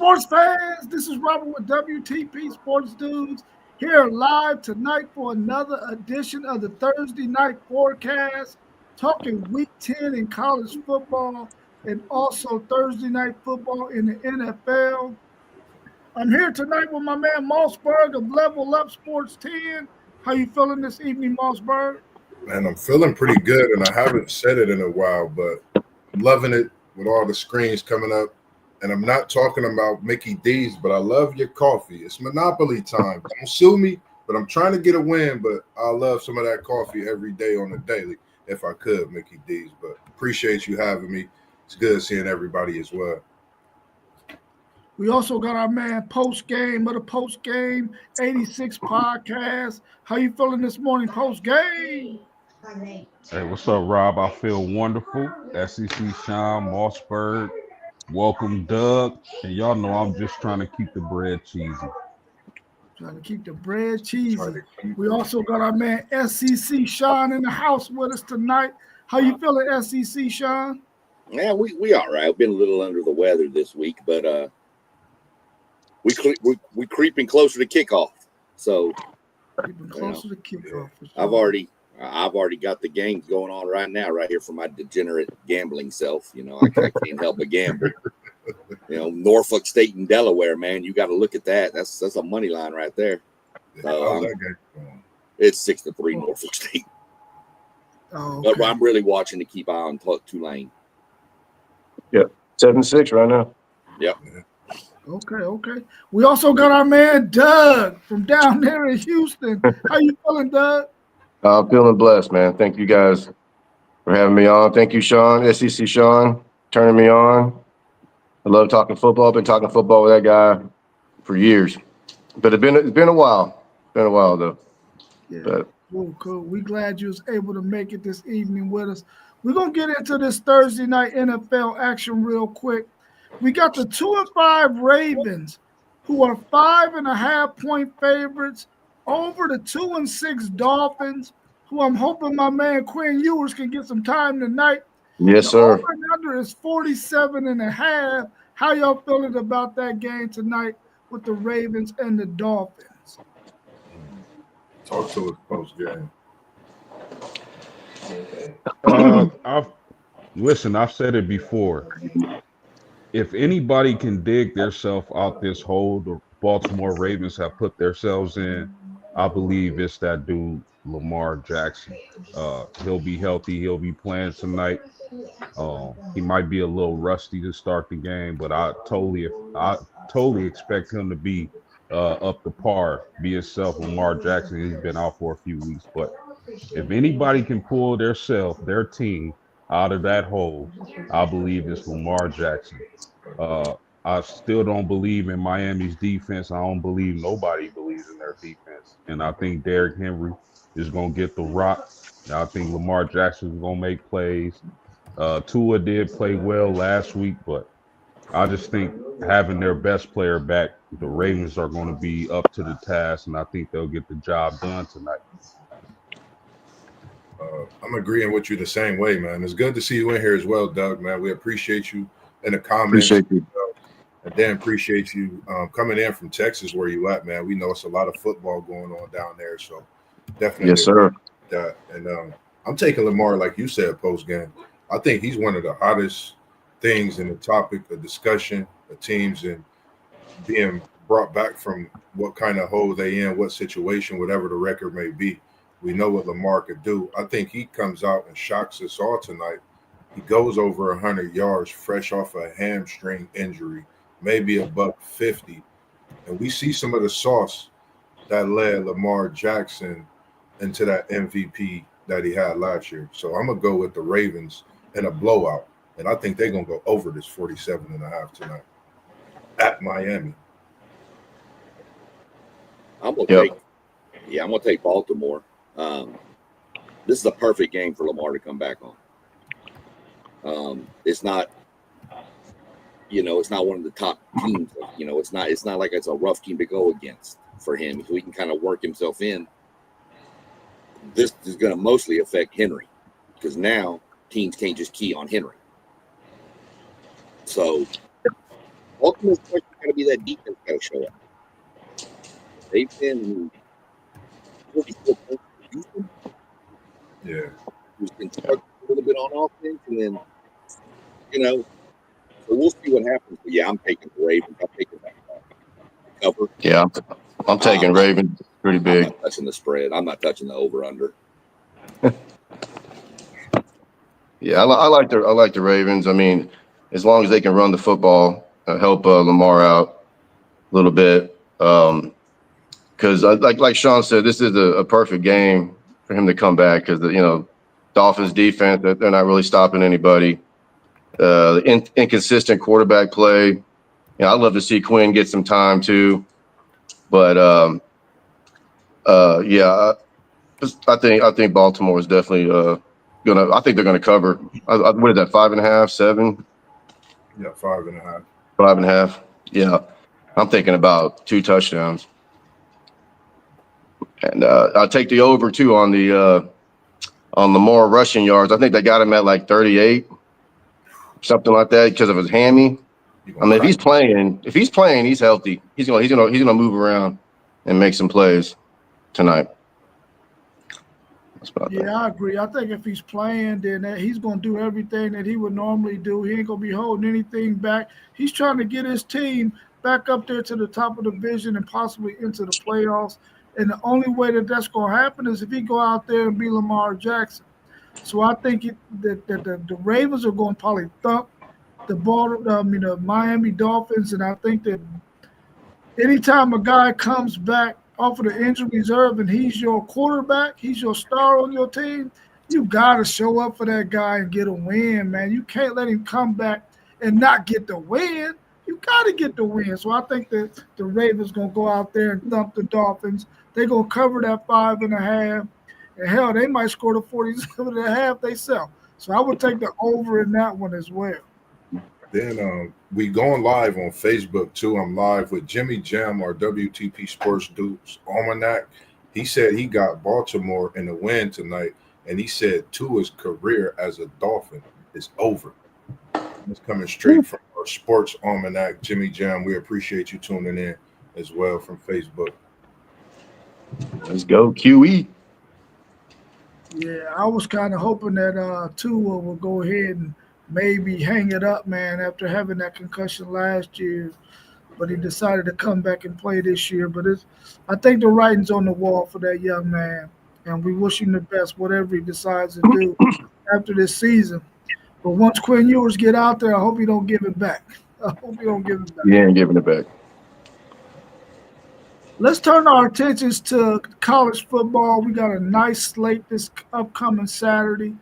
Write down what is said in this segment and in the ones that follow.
sports fans, this is Robert with WTP Sports Dudes here live tonight for another edition of the Thursday Night Forecast, talking Week 10 in college football and also Thursday Night Football in the NFL. I'm here tonight with my man Mossberg of Level Up Sports 10. How you feeling this evening, Mossberg? Man, I'm feeling pretty good, and I haven't said it in a while, but I'm loving it with all the screens coming up. And I'm not talking about Mickey D's, but I love your coffee. It's Monopoly time. Don't sue me, but I'm trying to get a win, but I love some of that coffee every day on the daily, if I could, Mickey D's. But appreciate you having me. It's good seeing everybody as well. We also got our man Post Game of the Post Game 86 podcast. How you feeling this morning, Post Game? Hey, what's up, Rob? I feel wonderful. SEC Sean Mossberg. Welcome, Doug. And y'all know I'm just trying to keep the bread cheesy. Trying to keep the bread cheesy. We also got our man SEC Sean in the house with us tonight. How you feeling, SEC Sean? Yeah, we all right. I've been a little under the weather this week, but we creeping closer to kickoff. So creeping closer to kickoff. For sure. I've already got the games going on right now, right here for my degenerate gambling self. You know, I can't help but gamble. You know, Norfolk State and Delaware, man. You got to look at that. That's a money line right there. It's 6-3 Norfolk State. Oh, okay. But I'm really watching to keep eye on Tulane. Yep, 7-6 right now. Yep. Okay. We also got our man Doug from down there in Houston. How you feeling, Doug? I'm feeling blessed, man. Thank you guys for having me on. Thank you, Sean, SEC Sean, turning me on. I love talking football. I've been talking football with that guy for years, but it's been a while. Been a while though. Yeah. But cool. We glad you was able to make it this evening with us. We're gonna get into this Thursday night NFL action real quick. We got the 2-5 Ravens, who are 5.5-point favorites over the 2-6 Dolphins, who I'm hoping my man Quinn Ewers can get some time tonight. yes, sir. The over and under is 47.5. How y'all feeling about that game tonight with the Ravens and the Dolphins? Talk to us post game. I've said it before. If anybody can dig themselves out this hole the Baltimore Ravens have put themselves in, I believe it's that dude, Lamar Jackson. He'll be healthy. He'll be playing tonight. He might be a little rusty to start the game, but I totally expect him to be up to par, be himself. Lamar Jackson, he's been out for a few weeks, but if anybody can pull their team out of that hole, I believe it's Lamar Jackson. I still don't believe in Miami's defense. I don't believe nobody believes in their defense. And I think Derrick Henry is going to get the rock. I think Lamar Jackson is going to make plays. Tua did play well last week, but I just think having their best player back, the Ravens are going to be up to the task, and I think they'll get the job done tonight. I'm agreeing with you the same way, man. It's good to see you in here as well, Doug, man. We appreciate you in the comments. Appreciate you. And Dan, appreciate you coming in from Texas where you at, man. We know it's a lot of football going on down there, so definitely. Yes, sir. That. And I'm taking Lamar, like you said, post game. I think he's one of the hottest things in the topic of discussion of teams and being brought back from what kind of hole they in, what situation, whatever the record may be. We know what Lamar could do. I think he comes out and shocks us all tonight. He goes over 100 yards fresh off a hamstring injury, maybe $150. And we see some of the sauce that led Lamar Jackson into that MVP that he had last year. So I'm going to go with the Ravens in a blowout. And I think they're going to go over this 47.5 tonight at Miami. I'm going to take Baltimore. This is a perfect game for Lamar to come back on. It's not, it's not one of the top teams. It's not like it's a rough team to go against for him. So he can kind of work himself in. This is going to mostly affect Henry because now teams can't just key on Henry. So ultimate question got to be that defense got to show up. They've been 44 points to Houston. Yeah. Who's been struggling a little bit on offense, and then so we'll see what happens. But yeah, I'm taking the Ravens. I'm taking that cover. Yeah, I'm taking Ravens pretty big. I'm not touching the spread. I'm not touching the over/under. Yeah, I like the Ravens. I mean, as long as they can run the football, help Lamar out a little bit. Because like Sean said, this is a perfect game for him to come back because Dolphins defense, they're not really stopping anybody. Inconsistent quarterback play. I'd love to see Quinn get some time too, but yeah, I think Baltimore is definitely gonna. I think they're gonna cover. What is that? 5.5, 7? Yeah, 5.5. 5.5. Yeah, I'm thinking about 2 touchdowns, and I'll take the over too on the Lamar rushing yards. I think they got him at like 38, something like that, because of his hammy. I mean, if he's playing, he's healthy. He's gonna move around and make some plays tonight. Yeah, I agree. I think if he's playing, then he's going to do everything that he would normally do. He ain't going to be holding anything back. He's trying to get his team back up there to the top of the division and possibly into the playoffs. And the only way that that's going to happen is if he go out there and be Lamar Jackson. So I think that the Ravens are going to probably thump the Miami Dolphins, and I think that anytime a guy comes back off of the injury reserve and he's your quarterback, he's your star on your team, you got to show up for that guy and get a win, man. You can't let him come back and not get the win. You got to get the win. So I think that the Ravens going to go out there and thump the Dolphins. They're going to cover that 5.5. And hell, they might score the 47.5 themselves. So I would take the over in that one as well. Then we going live on Facebook too. I'm live with Jimmy Jam, our WTP Sports Dudes Almanac. He said he got Baltimore in the win tonight, and he said Tua's career as a Dolphin is over. It's coming straight from our Sports Almanac, Jimmy Jam. We appreciate you tuning in as well from Facebook. Let's go, QE. Yeah, I was kind of hoping that Tua will go ahead and maybe hang it up, man, after having that concussion last year. But he decided to come back and play this year. But I think the writing's on the wall for that young man. And we wish him the best, whatever he decides to do after this season. But once Quinn Ewers get out there, I hope he don't give it back. He ain't giving it back. Let's turn our attentions to college football. We got a nice slate this upcoming Saturday.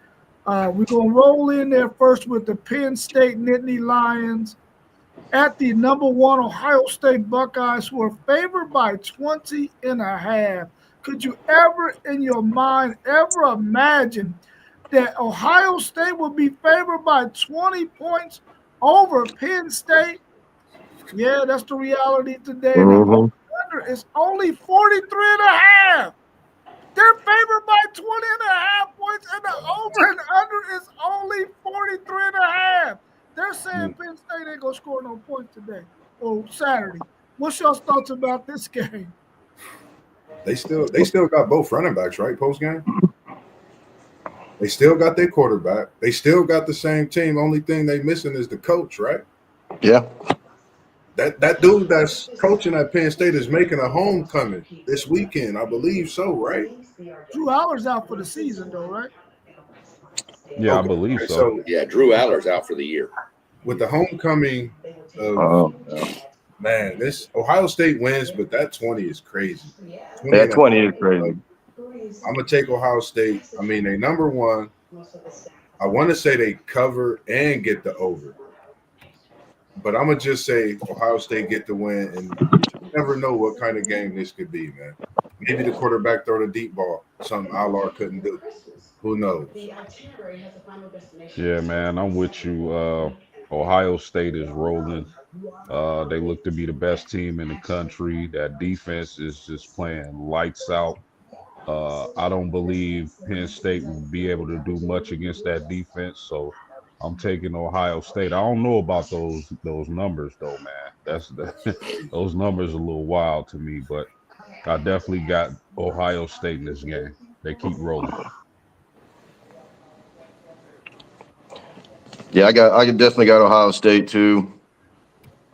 We're going to roll in there first with the Penn State Nittany Lions at the number 1 Ohio State Buckeyes, who are favored by 20.5. Could you ever in your mind ever imagine that Ohio State would be favored by 20 points over Penn State? Yeah, that's the reality today. Mm-hmm. It's only 43.5. They're favored by 20.5 points, and the over and under is only 43.5. They're saying Penn State ain't gonna score no points today or Saturday. What's your thoughts about this game? They still got both running backs, right? Post game. They still got their quarterback. They still got the same team. Only thing they missing is the coach, right? Yeah. That dude that's coaching at Penn State is making a homecoming this weekend, I believe so, right? Drew Aller's out for the season, though, right? Yeah, okay. I believe so. Yeah, Drew Aller's out for the year. With the homecoming of man, this Ohio State wins, but that 20 is crazy. 20 is crazy. I'm gonna take Ohio State. I mean, they number 1. I want to say they cover and get the over. But I'm going to just say Ohio State get the win, and you never know what kind of game this could be, man. Maybe the quarterback throw the deep ball, something Allard couldn't do. Who knows? Yeah, man, I'm with you. Ohio State is rolling. They look to be the best team in the country. That defense is just playing lights out. I don't believe Penn State will be able to do much against that defense, so I'm taking Ohio State. I don't know about those numbers though, man. Those numbers are a little wild to me, but I definitely got Ohio State in this game. They keep rolling. Yeah, I definitely got Ohio State too.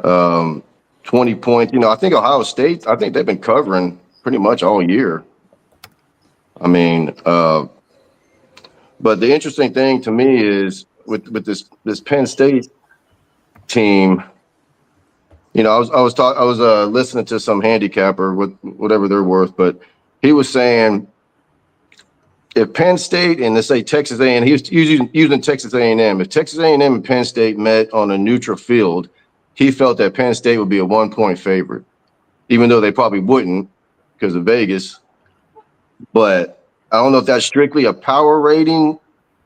20 points. I think Ohio State, I think they've been covering pretty much all year. I mean, but the interesting thing to me is with this Penn State team, I was listening to some handicapper with whatever they're worth, but he was saying if Penn State and let's say Texas A&M, he was using Texas A&M. If Texas A&M and Penn State met on a neutral field, he felt that Penn State would be a 1-point favorite, even though they probably wouldn't because of Vegas. But I don't know if that's strictly a power rating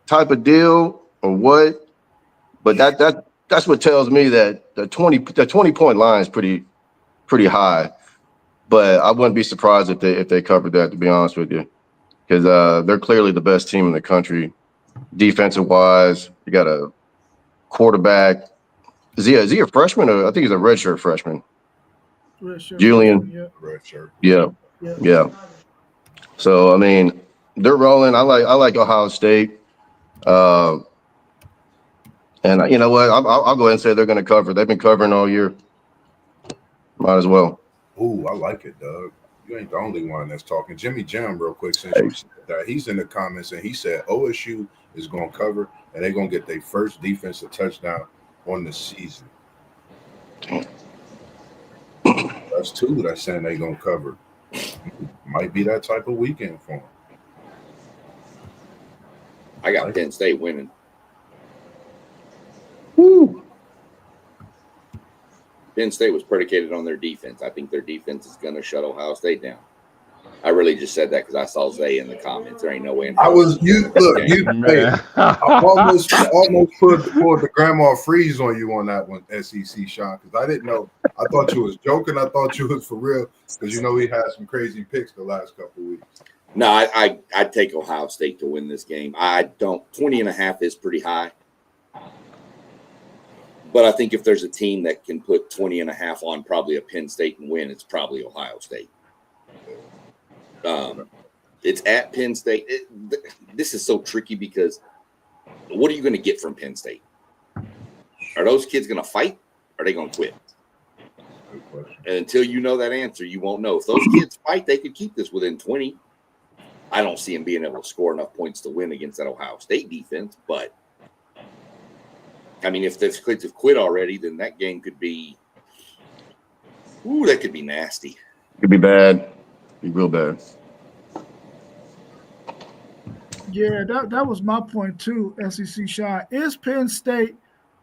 type of deal or what. But that's what tells me that the 20-point line is pretty high. But I wouldn't be surprised if they covered that, to be honest with you, because they're clearly the best team in the country, defensive wise. You got a quarterback. Is he a freshman or I think he's a redshirt freshman? Redshirt Julian. Yeah. Redshirt. Yeah. So I mean, they're rolling. I like Ohio State. And you know what? I'll go ahead and say they're going to cover. They've been covering all year. Might as well. Ooh, I like it, Doug. You ain't the only one that's talking. Jimmy Jam, real quick, since you said that, he's in the comments and he said OSU is going to cover and they're going to get their first defensive touchdown on the season. That's two that's saying they're going to cover. Might be that type of weekend for them. I got Penn State winning. Woo. Penn State was predicated on their defense. I think their defense is going to shut Ohio State down. I really just said that because I saw Zay in the comments. There ain't no way. I almost pulled the grandma freeze on you on that one, SEC Sean, because I didn't know. I thought you was joking. I thought you was for real because we had some crazy picks the last couple of weeks. No, I'd take Ohio State to win this game. 20.5 is pretty high. But I think if there's a team that can put 20.5 on probably a Penn State and win, it's probably Ohio State. It's at Penn State. This is so tricky because what are you going to get from Penn State? Are those kids going to fight? Or are they going to quit? And until you know that answer, you won't know. If those kids fight, they could keep this within 20. I don't see them being able to score enough points to win against that Ohio State defense. But, I mean, if the kids have quit already, then that game could be – that could be nasty. It could be bad. Be real bad. Yeah, that was my point too, SEC Shot. Is Penn State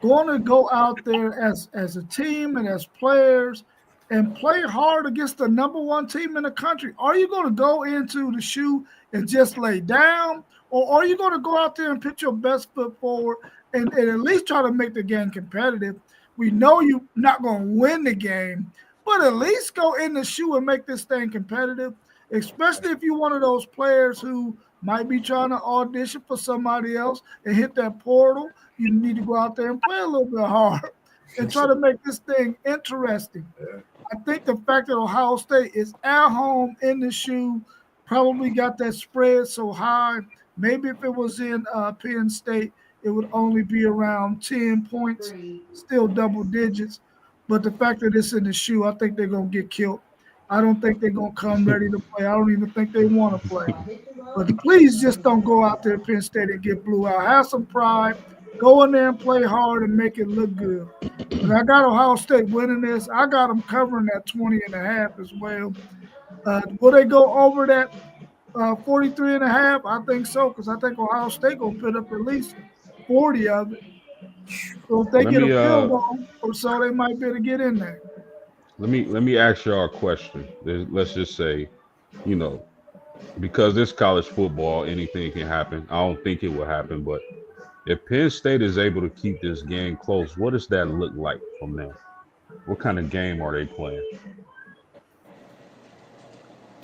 going to go out there as a team and as players and play hard against the number one team in the country? Are you going to go into the shoe and just lay down? Or are you going to go out there and put your best foot forward and at least try to make the game competitive? We know you're not going to win the game, but at least go in the shoe and make this thing competitive, especially if you're one of those players who might be trying to audition for somebody else and hit that portal. You need to go out there and play a little bit hard and try to make this thing interesting. Yeah. I think the fact that Ohio State is at home in the shoe probably got that spread so high. Maybe if it was in Penn State, it would only be around 10 points, still double digits. But the fact that it's in the shoe, I think they're going to get killed. I don't think they're going to come ready to play. I don't even think they want to play. But please just don't go out there at Penn State and get blew out. Have some pride. Go in there and play hard and make it look good. But I got Ohio State winning this. I got them covering that 20.5 as well. Will they go over that 43.5? I think so, because I think Ohio State going to put up at least 40 of it. So if they get a field goal or so, they might be able to get in there. Let me ask y'all a question. Let's just say, because this college football, anything can happen. I don't think it will happen, but if Penn State is able to keep this game close, what does that look like from them? What kind of game are they playing?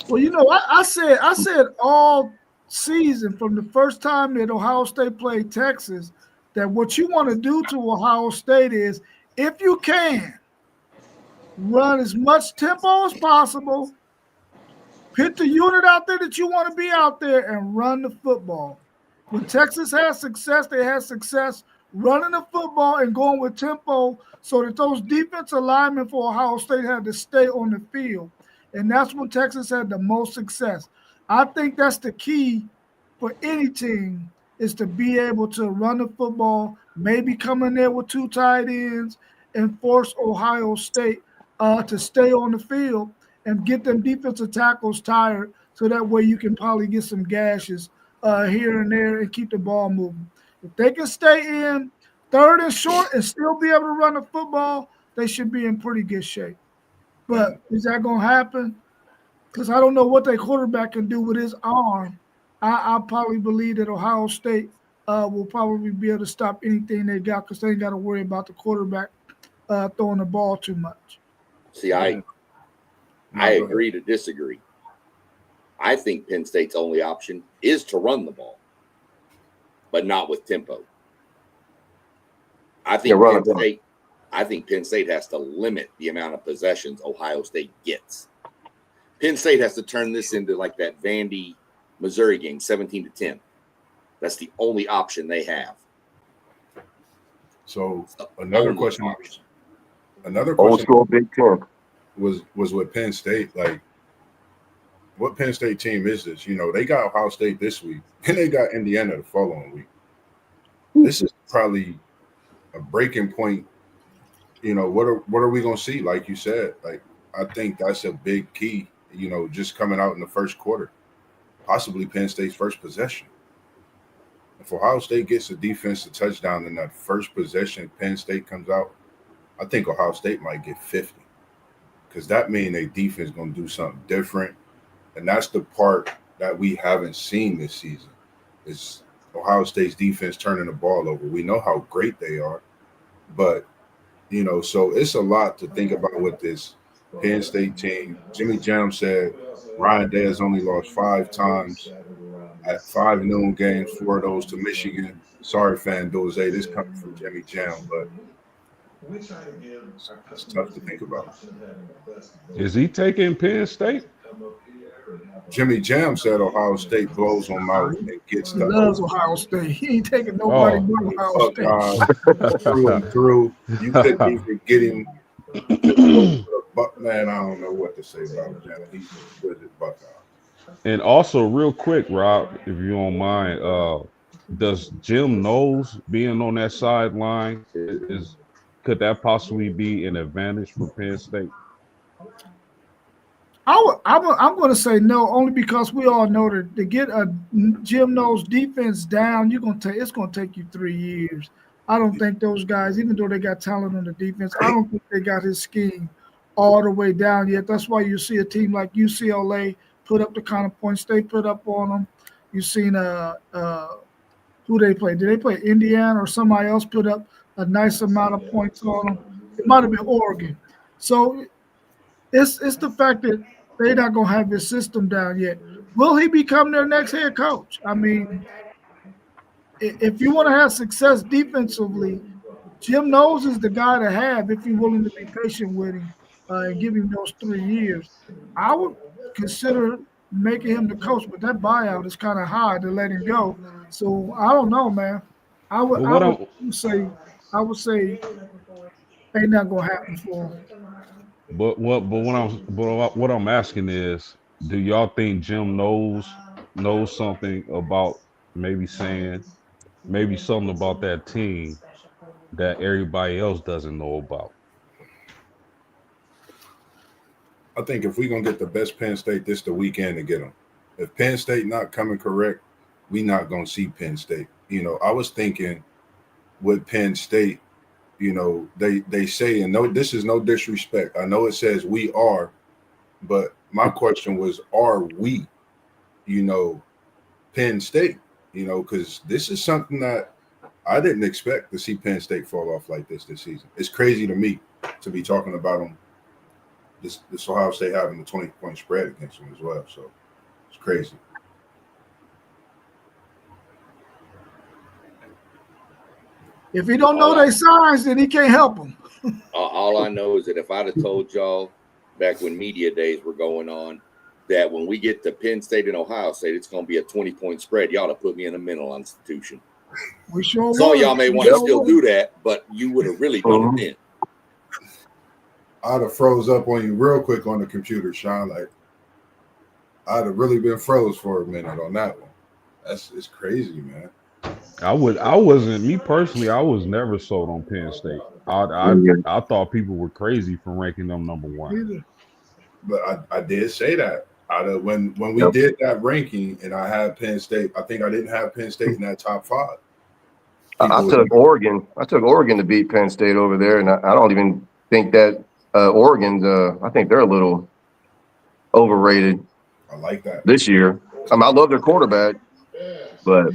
Well, I said all season from the first time that Ohio State played Texas that what you want to do to Ohio State is, if you can, run as much tempo as possible, put the unit out there that you want to be out there, and run the football. When Texas has success, they had success running the football and going with tempo so that those defensive linemen for Ohio State had to stay on the field. And that's when Texas had the most success. I think that's the key for any team, is to be able to run the football, maybe come in there with 2 tight ends and force Ohio State to stay on the field and get them defensive tackles tired, so that way you can probably get some gashes here and there and keep the ball moving. If they can stay in 3rd and short and still be able to run the football, they should be in pretty good shape. But is that going to happen? Because I don't know what their quarterback can do with his arm. I probably believe that Ohio State will probably be able to stop anything they got, because they ain't got to worry about the quarterback throwing the ball too much. See, I agree to disagree. I think Penn State's only option is to run the ball, but not with tempo. I think Penn State has to limit the amount of possessions Ohio State gets. Penn State has to turn this into like that Vandy Missouri game, 17-10. That's the only option they have. So another question. Old school Big Ten was with Penn State. Like, what Penn State team is this? You know, they got Ohio State this week, and they got Indiana the following week. This is probably a breaking point. You know, what are we going to see? Like you said, like, I think that's a big key, you know, just coming out in the first quarter, possibly Penn State's first possession. If Ohio State gets a defensive touchdown in that first possession, Penn State comes out, I think Ohio State might get 50, because that means their defense is going to do something different. And that's the part that we haven't seen this season, is Ohio State's defense turning the ball over. We know how great they are, but, you know, so it's a lot to think about with this Penn State team. Jimmy Jam said Ryan Day has only lost 5 times at 5 noon games, 4 of those to Michigan. Sorry, fan Doze, this coming from Jimmy Jam, but it's tough to think about. Is he taking Penn State? Jimmy Jam said Ohio State blows him out and gets He loves Ohio State. He ain't taking nobody but Ohio State. Through and through. You couldn't even get him. But man, I don't know what to say about Jam. He's good at Buckeye. And also, real quick, Rob, if you don't mind, does Jim Knowles being on that sideline, could that possibly be an advantage for Penn State? I'm going to say no, only because we all know that to get a Jim Knowles defense down, it's going to take you 3 years. I don't think those guys, even though they got talent on the defense, I don't think they got his scheme all the way down yet. That's why you see a team like UCLA put up the kind of points they put up on them. You've seen who they play. Did they play Indiana or somebody else put up a nice amount of points on them? It might have been Oregon. So it's the fact that they're not going to have his system down yet. Will he become their next head coach? I mean, if you want to have success defensively, Jim Knowles is the guy to have if you're willing to be patient with him and give him those 3 years. I would consider making him the coach, but that buyout is kind of high to let him go. So I don't know, man. I would say ain't not going to happen for him. But what I'm asking is, do y'all think Jim knows something about maybe something about that team that everybody else doesn't know about? I think if we're going to get the best Penn State, this the weekend to get them. If Penn State not coming correct, we not going to see Penn State. You know, I was thinking with Penn State, you know, they say, and no, this is no disrespect. I know it says we are, but my question was, are we, you know, Penn State? You know, because this is something that I didn't expect to see Penn State fall off like this season. It's crazy to me to be talking about them. This Ohio State having the 20-point spread against them as well. So it's crazy. If he don't know their signs, then he can't help them. All I know is that if I'd have told y'all back when media days were going on that when we get to Penn State and Ohio State, it's going to be a 20-point spread, y'all have put me in a mental institution. We sure Some of y'all may want to still do that, but you would have really done it then. I'd have froze up on you real quick on the computer, Sean. Like, I'd have really been froze for a minute on that one. It's crazy, man. I wasn't me personally. I was never sold on Penn State. I thought people were crazy for ranking them number one. But I did say that. When we did that ranking, and I had Penn State. I think I didn't have Penn State in that top 5. I took Oregon. I took Oregon to beat Penn State over there, and I don't even think that Oregon's. I think they're a little overrated. I like that this year. I love their quarterback, but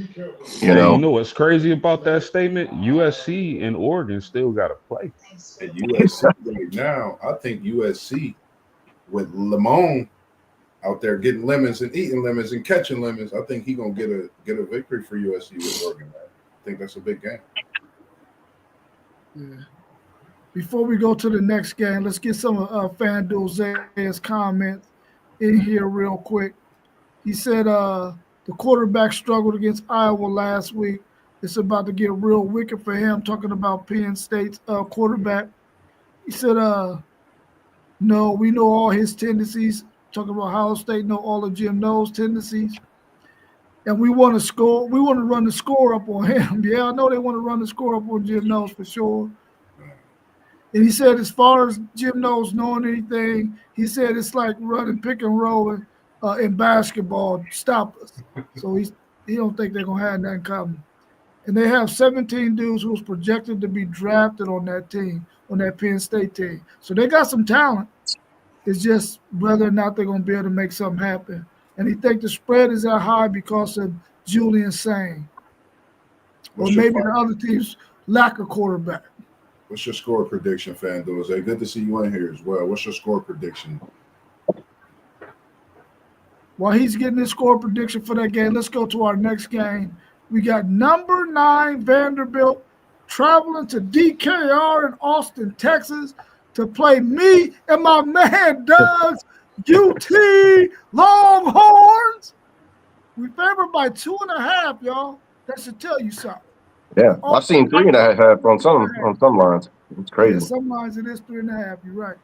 you know what's crazy about that statement? USC and Oregon still got to play. At USC right now, I think USC with Lamone out there getting lemons and eating lemons and catching lemons, I think he's gonna get a victory for USC with Oregon. Man. I think that's a big game. Yeah. Before we go to the next game, let's get some of FanDuel's comments in here real quick. He said the quarterback struggled against Iowa last week. It's about to get real wicked for him, talking about Penn State's quarterback. He said, no, we know all his tendencies. Talking about Ohio State, know all of Jim Knowles' tendencies. And we want to score. We want to run the score up on him. Yeah, I know they want to run the score up on Jim Knowles for sure. And he said, as far as Jim Knowles knowing anything, he said it's like running pick and roll in basketball, stop us. So he don't think they're gonna have nothing coming. And they have 17 dudes who was projected to be drafted on that team, on that Penn State team. So they got some talent. It's just whether or not they're gonna be able to make something happen. And he think the spread is that high because of Julian Sain. Or maybe the other teams lack a quarterback. What's your score prediction, FanDuel? It's good to see you in here as well. What's your score prediction? While he's getting his score prediction for that game, let's go to our next game. We got number 9 Vanderbilt traveling to DKR in Austin, Texas to play me and my man Doug's UT Longhorns. We favored by 2.5, y'all. That should tell you something. Yeah, I've seen 3.5 on some lines. It's crazy. Yeah, some lines it is 3.5. You're right.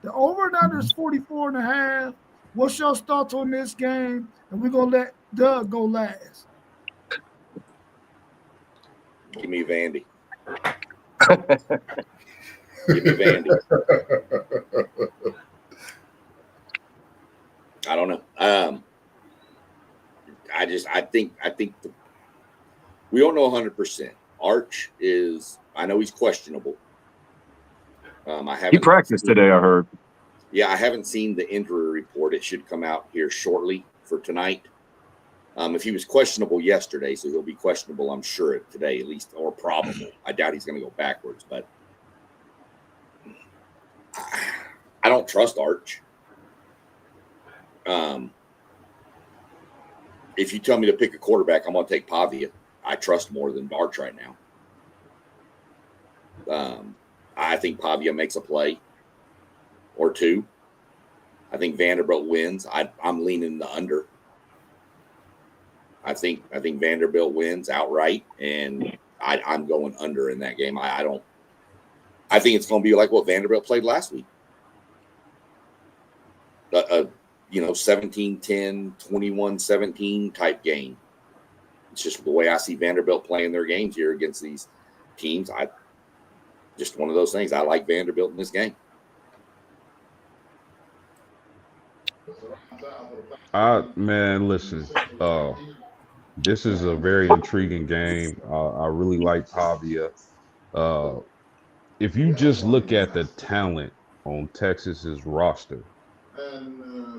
The over and under is 44.5. What's your thoughts on this game? And we're gonna let Doug go last. Give me Vandy. Give me Vandy. I don't know. I think we don't know 100%. Arch is. I know he's questionable. He practiced today, I heard. Yeah, I haven't seen the injury report. It should come out here shortly for tonight. If he was questionable yesterday, so he'll be questionable, I'm sure, today at least, or probable. I doubt he's going to go backwards, but I don't trust Arch. If you tell me to pick a quarterback, I'm going to take Pavia. I trust more than Arch right now. I think Pavia makes a play or two. I think Vanderbilt wins. I'm leaning the under. I think Vanderbilt wins outright, and I'm going under in that game. I think it's going to be like what Vanderbilt played last week. 17-10, 21-17 type game. It's just the way I see Vanderbilt playing their games here against these teams. Just one of those things. I like Vanderbilt in this game. Man, listen. This is a very intriguing game. I really like Pavia. If you just look at the talent on Texas's roster,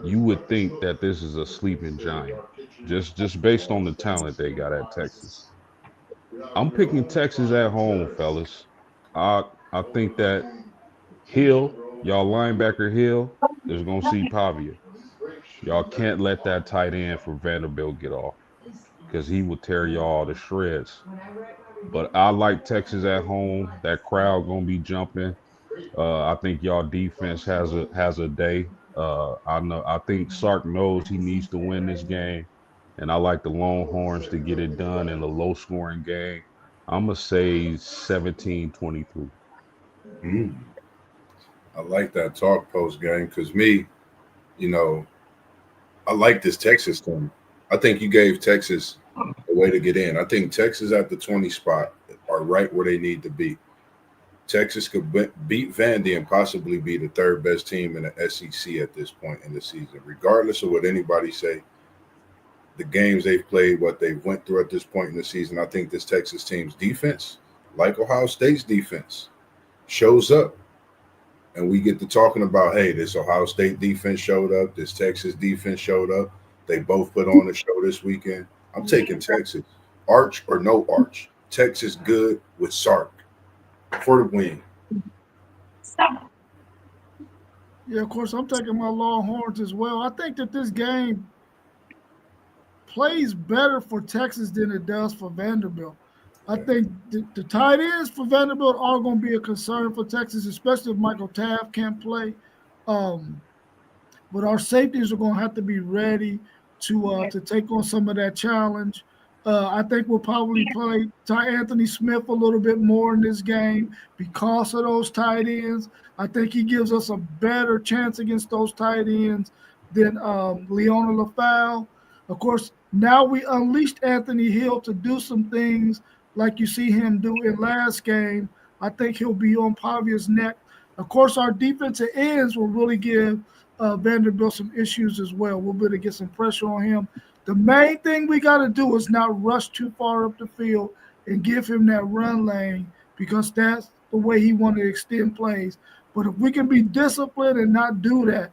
you would think that this is a sleeping giant, just based on the talent they got at Texas. I'm picking Texas at home, fellas. I think that Hill, y'all linebacker Hill, is gonna see Pavia. Y'all can't let that tight end for Vanderbilt get off, because he will tear y'all to shreds. But I like Texas at home. That crowd gonna be jumping. I think y'all defense has a day. I think Sark knows he needs to win this game, and I like the Longhorns to get it done in a low scoring game. I'm gonna say 17-23. I like that talk post game because me, you know, I like this Texas team. I think you gave Texas a way to get in. I think Texas at the 20 spot are right where they need to be. Texas could beat Vandy and possibly be the third best team in the SEC at this point in the season, regardless of what anybody say. The games they've played, what they went through at this point in the season, I think this Texas team's defense, like Ohio State's defense, shows up. And we get to talking about, hey, this Ohio State defense showed up, this Texas defense showed up. They both put on a show this weekend. I'm taking Texas. Arch or no arch. Texas good with Sark for the win. Yeah, of course, I'm taking my Longhorns as well. I think that this game plays better for Texas than it does for Vanderbilt. I think the tight ends for Vanderbilt are going to be a concern for Texas, especially if Michael Taft can't play. But our safeties are going to have to be ready to take on some of that challenge. I think we'll probably play Ty Anthony Smith a little bit more in this game because of those tight ends. I think he gives us a better chance against those tight ends than Leona LaFau. Of course, now we unleashed Anthony Hill to do some things like you see him do in last game. I think he'll be on Pavia's neck. Of course, our defensive ends will really give Vanderbilt some issues as well. We'll be able to get some pressure on him. The main thing we got to do is not rush too far up the field and give him that run lane because that's the way he want to extend plays. But if we can be disciplined and not do that,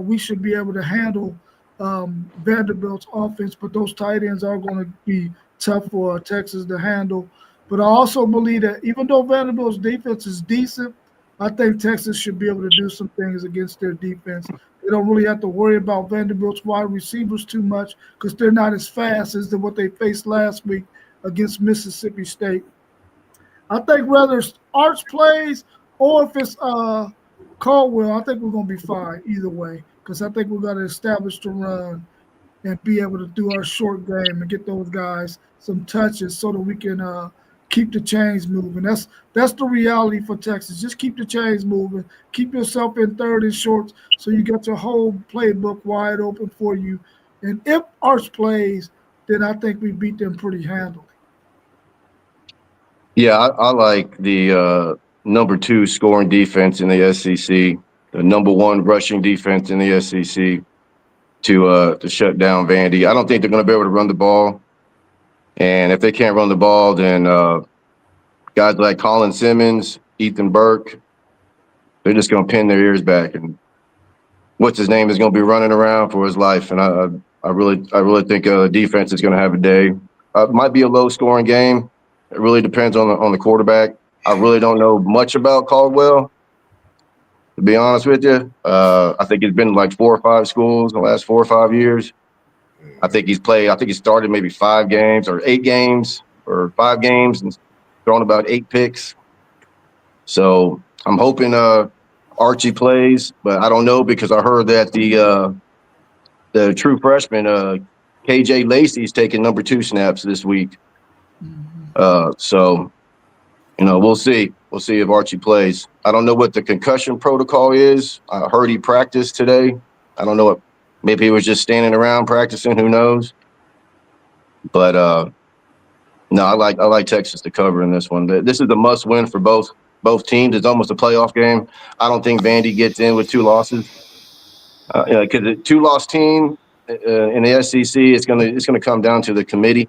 we should be able to handle Vanderbilt's offense. But those tight ends are going to be tough for Texas to handle. But I also believe that even though Vanderbilt's defense is decent, I think Texas should be able to do some things against their defense. They don't really have to worry about Vanderbilt's wide receivers too much because they're not as fast as what they faced last week against Mississippi State. I think whether it's Arch plays or if it's Caldwell, I think we're going to be fine either way because I think we're going to establish the run and be able to do our short game and get those guys some touches so that we can keep the chains moving. That's the reality for Texas. Just keep the chains moving. Keep yourself in third and shorts so you got your whole playbook wide open for you. And if Arch plays, then I think we beat them pretty handily. Yeah, I like the number 2 scoring defense in the SEC, the number 1 rushing defense in the SEC to shut down Vandy. I don't think they're going to be able to run the ball. And if they can't run the ball, then guys like Colin Simmons, Ethan Burke, they're just going to pin their ears back. And what's his name is going to be running around for his life. And I really think the defense is going to have a day. It might be a low-scoring game. It really depends on the quarterback. I really don't know much about Caldwell, to be honest with you. I think he's been in like 4 or 5 schools in the last 4 or 5 years. I think he started maybe 5 games or 8 games or 5 games and thrown about 8 picks. So I'm hoping Archie plays, but I don't know because I heard that the true freshman, KJ Lacey's taking number 2 snaps this week. So, we'll see. We'll see if Archie plays. I don't know what the concussion protocol is. I heard he practiced today. I don't know what. Maybe he was just standing around practicing. Who knows? But no, I like Texas to cover in this one. This is a must-win for both teams. It's almost a playoff game. I don't think Vandy gets in with 2 losses. Because a 2-loss team in the SEC, it's gonna come down to the committee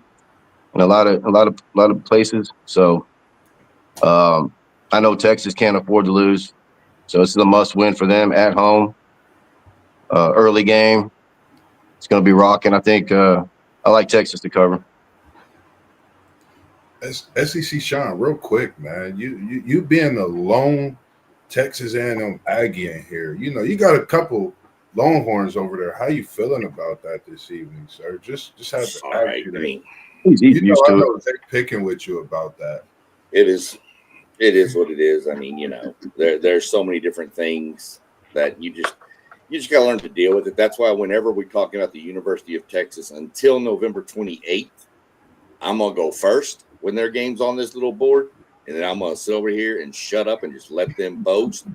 in a lot of places. So I know Texas can't afford to lose. So this is a must-win for them at home. Early game. It's going to be rocking. I think I like Texas to cover. SEC Sean, real quick, man. You being a lone Texas A&M Aggie in here. You got a couple Longhorns over there. How you feeling about that this evening, sir? Just have to ask you that. He's used to I it. know they're picking with you about that. It is what it is. I mean, there's so many different things that you just got to learn to deal with it. That's why whenever we're talking about the University of Texas until November 28th, I'm going to go first when their game's on this little board. And then I'm going to sit over here and shut up and just let them boast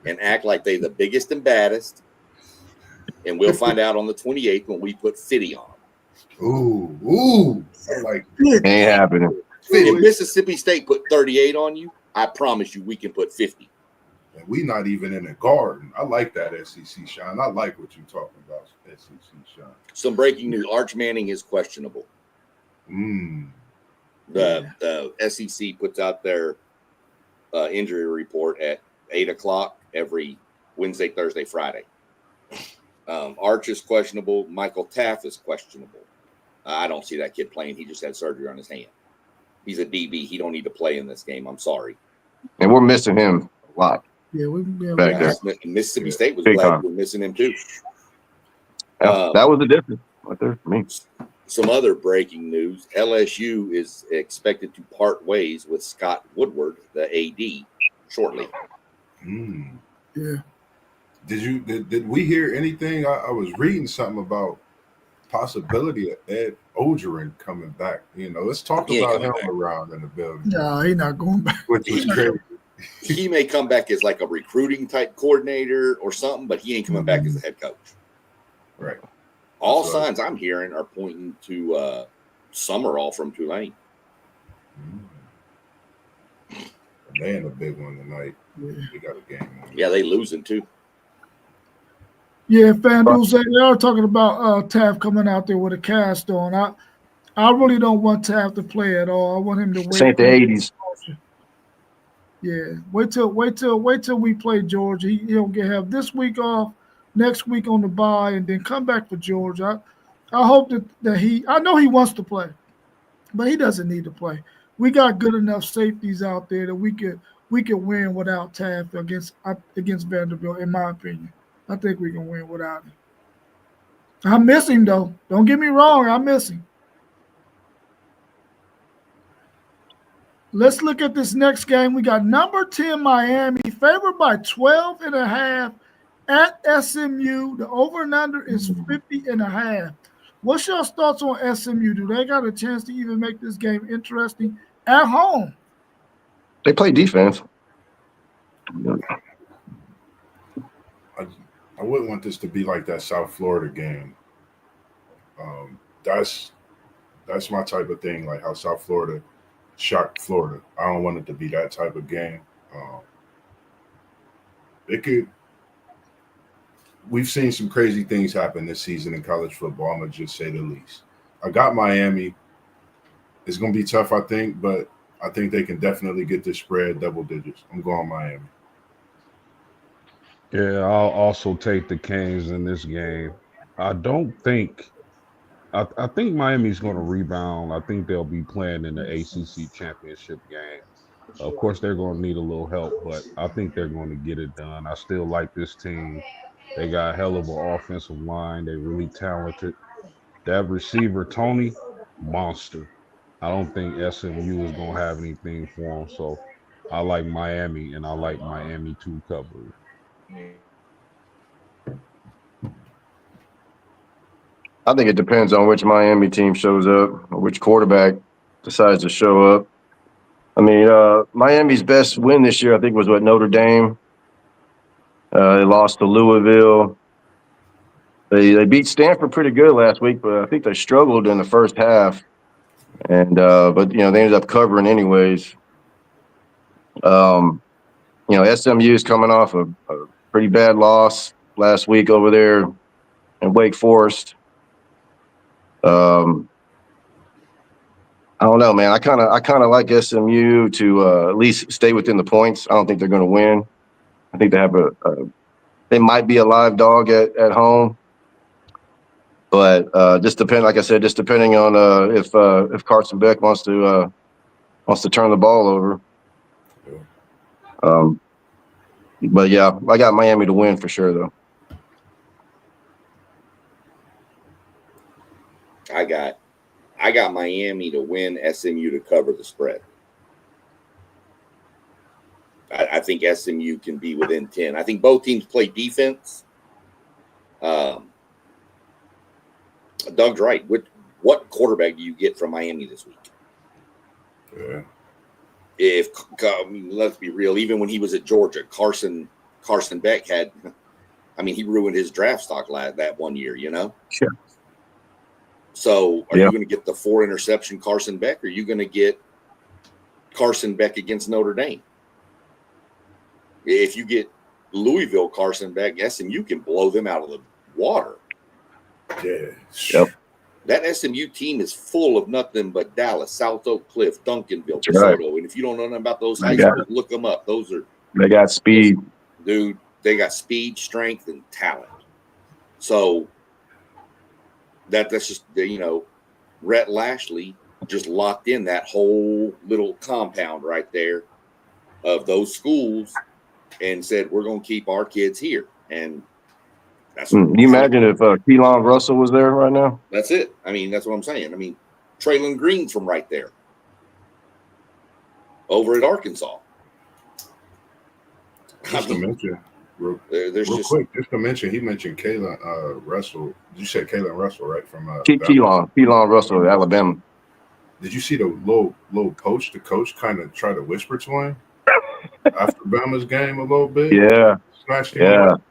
and act like they the biggest and baddest. And we'll find out on the 28th when we put 50 on them. Ooh. I'm like, ain't happening. If Mississippi State put 38 on you, I promise you we can put 50. And we not even in the garden. I like that, SEC Sean. I like what you're talking about, SEC Sean. Some breaking news. Arch Manning is questionable. The SEC puts out their injury report at 8 o'clock every Wednesday, Thursday, Friday. Arch is questionable. Michael Taft is questionable. I don't see that kid playing. He just had surgery on his hand. He's a DB. He don't need to play in this game. I'm sorry. And we're missing him a lot. Yeah, back there. Mississippi State was Big glad time. we're missing him too. That was the difference right there for me. Some other breaking news: LSU is expected to part ways with Scott Woodward, the AD, shortly. Yeah. Did we hear anything? I was reading something about possibility of Ed Ogeron coming back. Let's talk about him around in the building. No, he's not going back. Which was crazy. He may come back as like a recruiting type coordinator or something, but he ain't coming back as a head coach. Right. All signs I'm hearing are pointing to Summerall from Tulane. They in a big one tonight. Yeah. They got a game on. Yeah, they losing too. Yeah, FanDuel said they are talking about Taft coming out there with a cast on. I really don't want Taft to play at all. I want him to wait. Ain't the 80s. Yeah, wait till we play Georgia. He'll have this week off, next week on the bye, and then come back for Georgia. I hope that I know he wants to play, but he doesn't need to play. We got good enough safeties out there that we could win without Taft against Vanderbilt, in my opinion. I think we can win without him. I miss him, though. Don't get me wrong. I miss him. Let's look at this next game. We got number 10 Miami, favored by 12.5 at SMU. The over and under is 50.5. What's your thoughts on SMU? Do they got a chance to even make this game interesting at home? They play defense. I wouldn't want this to be like that South Florida game. That's my type of thing, like how South Florida shocked Florida. I don't want it to be that type of game. We've seen some crazy things happen this season in college football, I'm going to just say the least. I got Miami. It's going to be tough, I think, but I think they can definitely get this spread double digits. I'm going Miami. Yeah, I'll also take the Canes in this game. I think Miami's going to rebound. I think they'll be playing in the ACC championship game. Of course, they're going to need a little help, but I think they're going to get it done. I still like this team. They got a hell of an offensive line. They're really talented. That receiver, Tony, monster. I don't think SMU is going to have anything for him. So I like Miami, and I like Miami to cover. I think it depends on which Miami team shows up or which quarterback decides to show up. I mean, Miami's best win this year, I think, was Notre Dame. They lost to Louisville. They beat Stanford pretty good last week, but I think they struggled in the first half. And but they ended up covering anyways. SMU is coming off a pretty bad loss last week over there in Wake Forest. I don't know, man. I kind of like SMU to at least stay within the points. I don't think they're going to win. I think they have they might be a live dog at home, but depending on if Carson Beck wants to turn the ball over. But yeah, I got Miami to win for sure, though. I got Miami to win, SMU to cover the spread. I think SMU can be within 10. I think both teams play defense. Doug's right. What quarterback do you get from Miami this week? Yeah. Let's be real, even when he was at Georgia, Carson Beck had, he ruined his draft stock that 1 year, Sure. So are you going to get the 4 interception Carson Beck, or are you going to get Carson Beck against Notre Dame? If you get Louisville Carson Beck, SMU can blow them out of the water. Yeah. Yep. That SMU team is full of nothing but Dallas, South Oak Cliff, Duncanville, That's right. DeSoto. And if you don't know nothing about those high schools, look them up. They got speed. Dude, they got speed, strength, and talent. So that's just, Rhett Lashley just locked in that whole little compound right there of those schools and said, we're going to keep our kids here. And that's Can you imagine if Keelan Russell was there right now? That's it. That's what I'm saying. Traylon Green's from right there over at Arkansas. Just to mention, real quick, he mentioned Kalen Russell. You said Kalen Russell, right? From Keelan Russell, Alabama. Did you see the little post the coach kind of tried to whisper to him after Bama's game a little bit? Yeah. Snatched him up.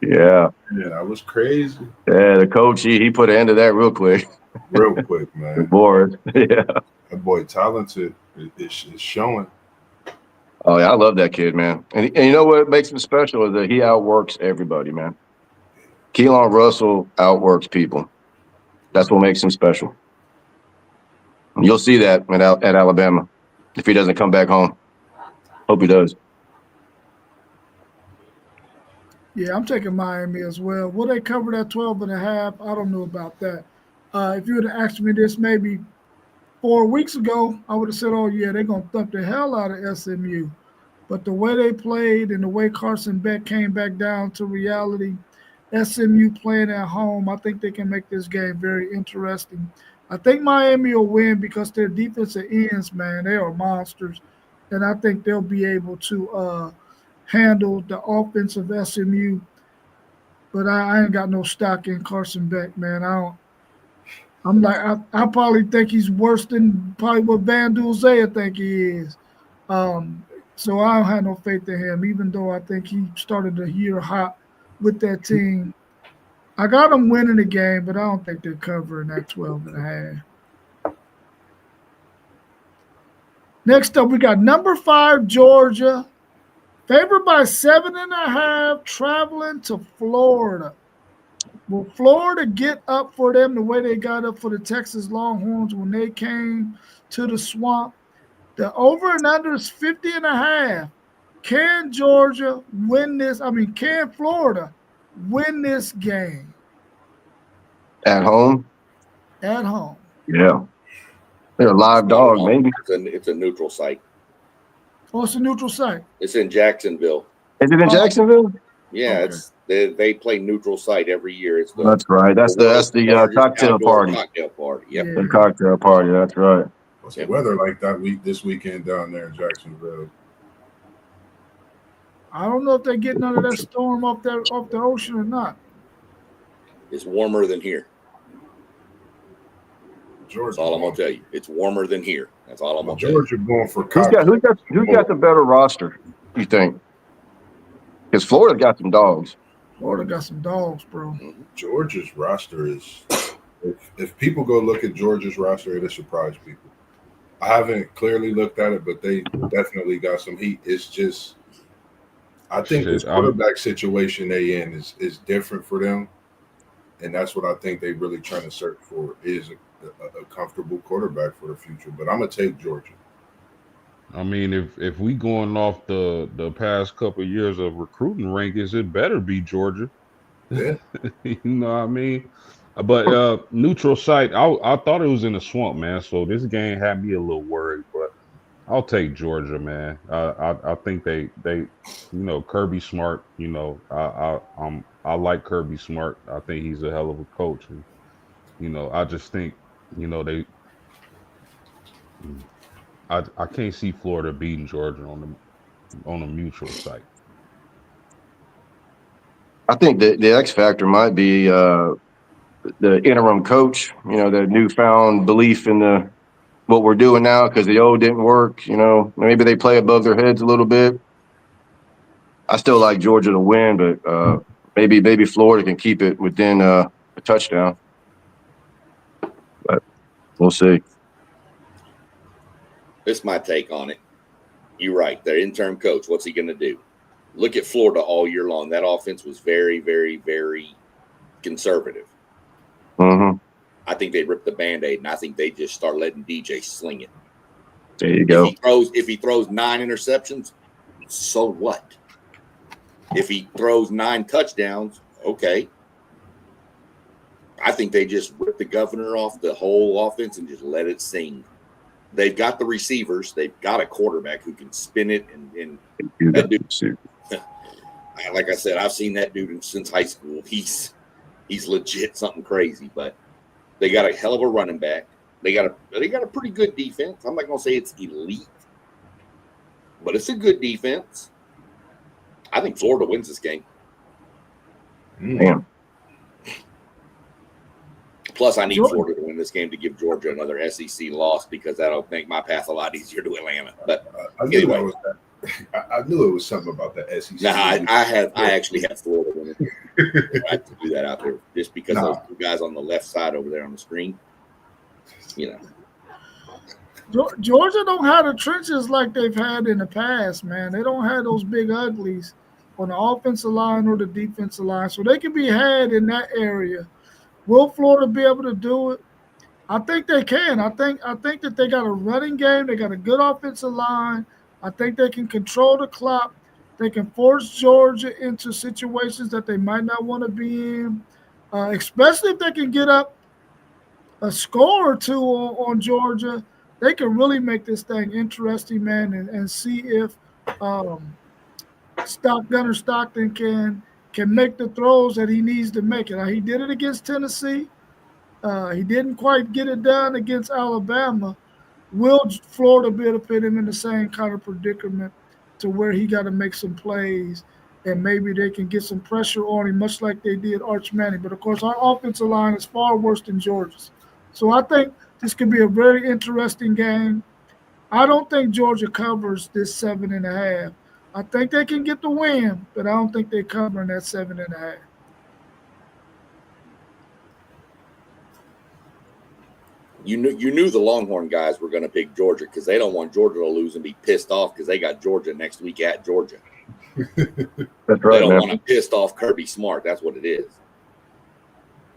Yeah, that was crazy. Yeah, the coach, he put an end to that real quick. Real quick, man. Bored. Yeah. That boy talented. It's showing. Oh, yeah, I love that kid, man. And you know what makes him special is that he outworks everybody, man. Keelan Russell outworks people. That's what makes him special. You'll see that at Alabama if he doesn't come back home. Hope he does. Yeah, I'm taking Miami as well. Will they cover that 12.5? I don't know about that. If you would have asked me this maybe 4 weeks ago, I would have said, oh, yeah, they're going to thump the hell out of SMU. But the way they played and the way Carson Beck came back down to reality, SMU playing at home, I think they can make this game very interesting. I think Miami will win because their defensive ends, man, they are monsters. And I think they'll be able to handle the offense of SMU, but I ain't got no stock in Carson Beck, man. I probably think he's worse than probably what Van Dulzea think he is. So I don't have no faith in him, even though I think he started the year hot with that team. I got him winning the game, but I don't think they're covering that 12.5. Next up, we got number 5, Georgia. Favored by 7.5, traveling to Florida. Will Florida get up for them the way they got up for the Texas Longhorns when they came to the swamp? The over and under is 50.5. Can Georgia win this? Can Florida win this game? At home? At home. Yeah. They're a live dog, maybe. It's a neutral site. Oh, it's a neutral site. It's in Jacksonville. Is it in Jacksonville? Yeah, okay. They play neutral site every year. That's right. That's the cocktail party. Cocktail party. Yep. Yeah. The cocktail party. That's right. What's the weather like this weekend down there in Jacksonville? I don't know if they get none of that storm off the ocean or not. It's warmer than here. Georgia. That's all I'm gonna tell you. It's warmer than here. That's all I'm gonna tell you. Georgia going for who's got the better roster, you think? Because Florida got some dogs. Florida got some dogs, bro. Georgia's roster is if people go look at Georgia's roster, it'll surprise people. I haven't clearly looked at it, but they definitely got some heat. It's just I think this quarterback situation they in is different for them. And that's what I think they really trying to search for is a comfortable quarterback for the future. But I'm gonna take Georgia. If we going off the past couple of years of recruiting rankings, it better be Georgia. Yeah. You know what I mean? But neutral site, I thought it was in the swamp, man. So this game had me a little worried, but I'll take Georgia, man. I think they Kirby Smart. I like Kirby Smart. I think he's a hell of a coach. And I just think, they. I can't see Florida beating Georgia on a mutual site. I think the X factor might be the interim coach. The newfound belief in what we're doing now because the old didn't work. Maybe they play above their heads a little bit. I still like Georgia to win, but maybe Florida can keep it within a touchdown. But we'll see. This is my take on it. You're right. Their interim coach, what's he going to do? Look at Florida all year long. That offense was very, very, very conservative. Mm-hmm. I think they ripped the Band-Aid, and I think they just start letting DJ sling it. There you go. If he throws 9 interceptions, so what? If he throws 9 touchdowns, okay. I think they just ripped the governor off the whole offense and just let it sing. They've got the receivers. They've got a quarterback who can spin it. And that dude, like I said, I've seen that dude since high school. He's legit something crazy. But they got a hell of a running back. They got a pretty good defense. I'm not going to say it's elite, but it's a good defense. I think Florida wins this game. Damn. Plus, I need Florida to win this game to give Georgia another SEC loss because that'll make my path a lot easier to Atlanta. But anyway, I knew it was something about the SEC. No, I actually have Florida winning. I have to do that out there just because those two guys on the left side over there on the screen. Georgia don't have the trenches like they've had in the past, man. They don't have those big uglies on the offensive line or the defensive line, so they can be had in that area. Will Florida be able to do it? I think they can. I think that they got a running game. They got a good offensive line. I think they can control the clock. They can force Georgia into situations that they might not want to be in, especially if they can get up a score or two on Georgia. They can really make this thing interesting, man, and see if Gunner Stockton can make the throws that he needs to make it. He did it against Tennessee. He didn't quite get it done against Alabama. Will Florida be able to put him in the same kind of predicament to where he got to make some plays and maybe they can get some pressure on him, much like they did Arch Manning? But, of course, our offensive line is far worse than Georgia's. So I think this could be a very interesting game. I don't think Georgia covers this 7.5. I think they can get the win, but I don't think they're covering that 7.5. You knew the Longhorn guys were going to pick Georgia because they don't want Georgia to lose and be pissed off because they got Georgia next week at Georgia. That's right. They don't want to piss off Kirby Smart. That's what it is.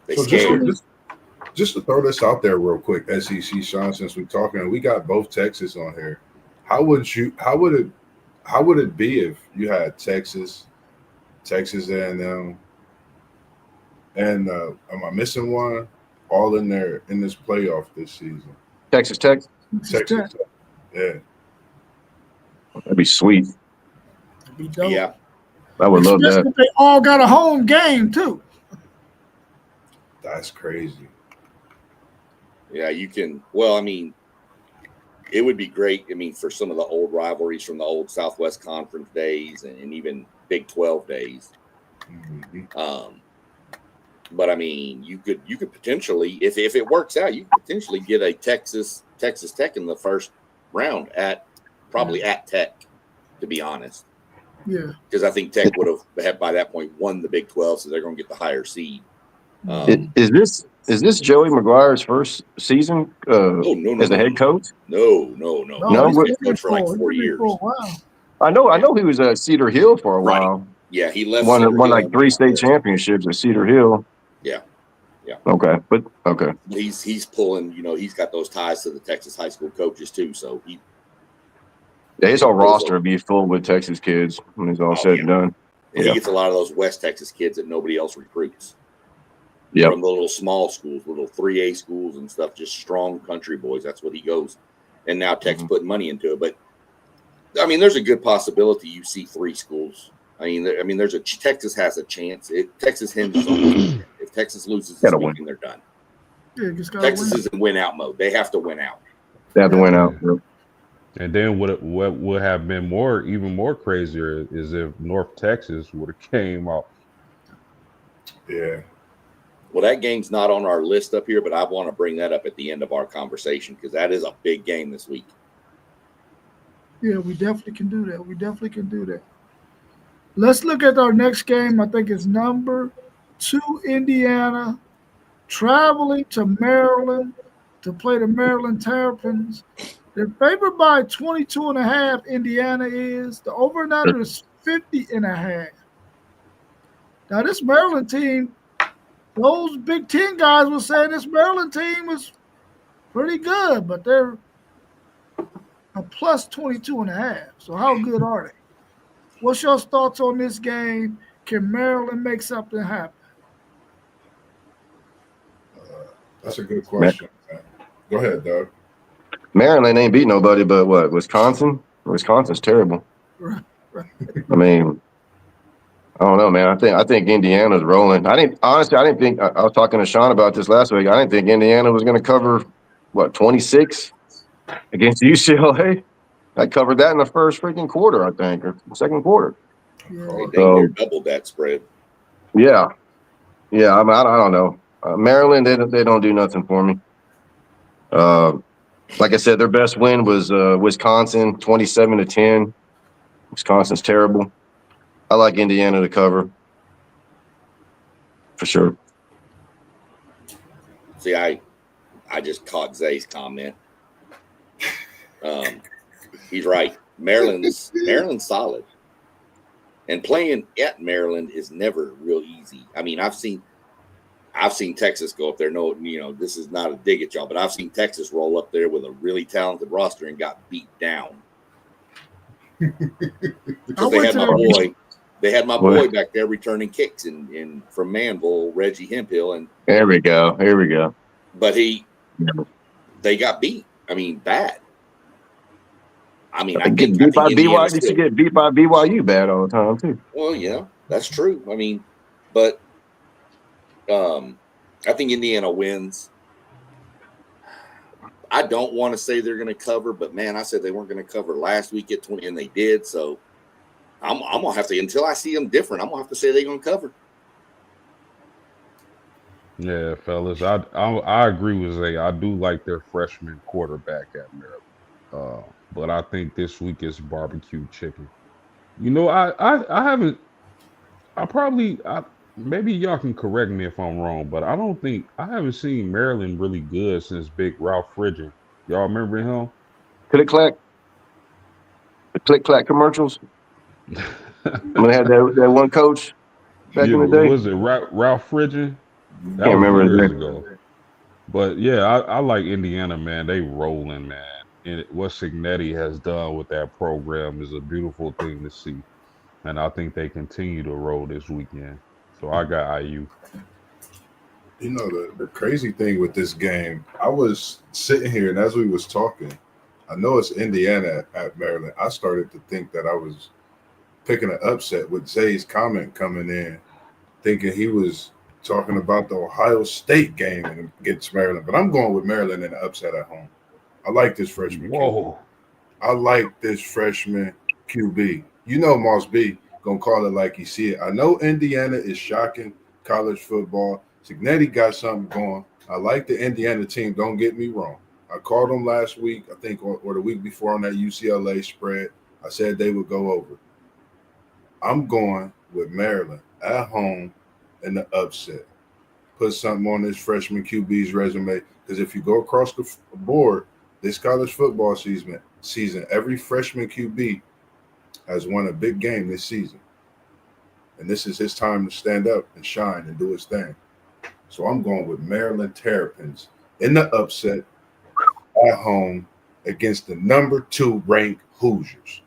They scared. Just to throw this out there real quick, SEC, Sean, since we're talking, we got both Texas on here. How would it be if you had Texas A&M, and am I missing one? All in there in this playoff this season. Texas Tech. Texas Tech. Yeah. That'd be sweet. That'd be dope. Yeah. I would love that. They all got a home game too. That's crazy. Yeah, you can. Well, I mean, it would be great. I mean, for some of the old rivalries from the old Southwest Conference days and even Big 12 days. Mm-hmm. But I mean, you could potentially, if it works out, you could potentially get a Texas Tech in the first round at Tech, to be honest. Yeah. Because I think Tech would have by that point won the Big 12, so they're going to get the higher seed. Is this Joey McGuire's first season as a head coach? No. He's been coach for like 4 years. Wow. I know he was at Cedar Hill for a while. Yeah, he left. Won like 3 state championships at Cedar Hill. Yeah. Okay. He's pulling. He's got those ties to the Texas high school coaches too. So his whole roster will be full with Texas kids when it's all said and done. And he gets a lot of those West Texas kids that nobody else recruits. Yeah. From the little small schools, little 3A schools and stuff, just strong country boys. That's what he goes. And now Tech's putting money into it. But I mean, there's a good possibility you see 3 schools. I mean, Texas has a chance. Texas hinges on it. If Texas loses this weekend, they're done. Yeah, just gotta Texas win. is in win out mode. They have to win out. They have to win out. And then what would have been even more crazier is if North Texas would have came out. Yeah. Well, that game's not on our list up here, but I want to bring that up at the end of our conversation because that is a big game this week. Yeah, we definitely can do that. Let's look at our next game. I think it's number 2, Indiana, traveling to Maryland to play the Maryland Terrapins. They're favored by 22.5. Indiana is. The over and under is 50.5. Now, this Maryland team, those Big Ten guys were saying this Maryland team was pretty good, but they're a plus 22.5. So how good are they? What's your thoughts on this game? Can Maryland make something happen? That's a good question. Go ahead, Doug. Maryland ain't beat nobody but what? Wisconsin? Wisconsin's terrible. Right. I mean, I don't know, man. I think Indiana's rolling. I didn't think I was talking to Sean about this last week. I didn't think Indiana was going to cover 26 against UCLA. I covered that in the first freaking quarter, I think, or second quarter. Yeah. They near doubled that spread. Yeah. I mean, I don't know. Maryland, they don't do nothing for me. Like I said, their best win was Wisconsin, 27-10. Wisconsin's terrible. I like Indiana to cover for sure. See, I just caught Zay's comment. He's right. Maryland's solid, and playing at Maryland is never real easy. I mean, I've seen Texas go up there. No, this is not a dig at y'all, but I've seen Texas roll up there with a really talented roster and got beat down. Because they had my boy back there returning kicks in from Manville, Reggie Hemphill, and here we go. But they got beat. I mean, bad. I mean, I get beat by BYU. You should get beat by BYU bad all the time too. Well, yeah, that's true. I mean, but I think Indiana wins. I don't want to say they're going to cover, but man, I said they weren't going to cover last week at 20, and they did. So I'm gonna have to, until I see them different, I'm gonna have to say they're going to cover. Yeah, fellas, I agree with Zay. I do like their freshman quarterback at Maryland, but I think this week is barbecue chicken. I haven't. Maybe y'all can correct me if I'm wrong, but I haven't seen Maryland really good since Big Ralph Friedgen. Y'all remember him? Click clack. The click clack commercials. When they had that one coach back in the day. Was it Ralph Friedgen? That Can't remember years ago. But yeah, I like Indiana, man. They rolling, man. And what Signetti has done with that program is a beautiful thing to see. And I think they continue to roll this weekend. So I got IU. The crazy thing with this game, I was sitting here, and as we was talking, I know it's Indiana at Maryland. I started to think that I was picking an upset with Zay's comment coming in, thinking he was talking about the Ohio State game against Maryland. But I'm going with Maryland in the upset at home. I like this freshman QB. I like this freshman QB. Moss B going to call it like you see it. I know Indiana is shocking college football. Signetti got something going. I like the Indiana team. Don't get me wrong. I called them last week, I think, or the week before on that UCLA spread. I said they would go over. I'm going with Maryland at home in the upset. Put something on this freshman QB's resume, because if you go across the board, this college football season, every freshman QB has won a big game this season. And this is his time to stand up and shine and do his thing. So I'm going with Maryland Terrapins in the upset at home against the number 2 ranked Hoosiers.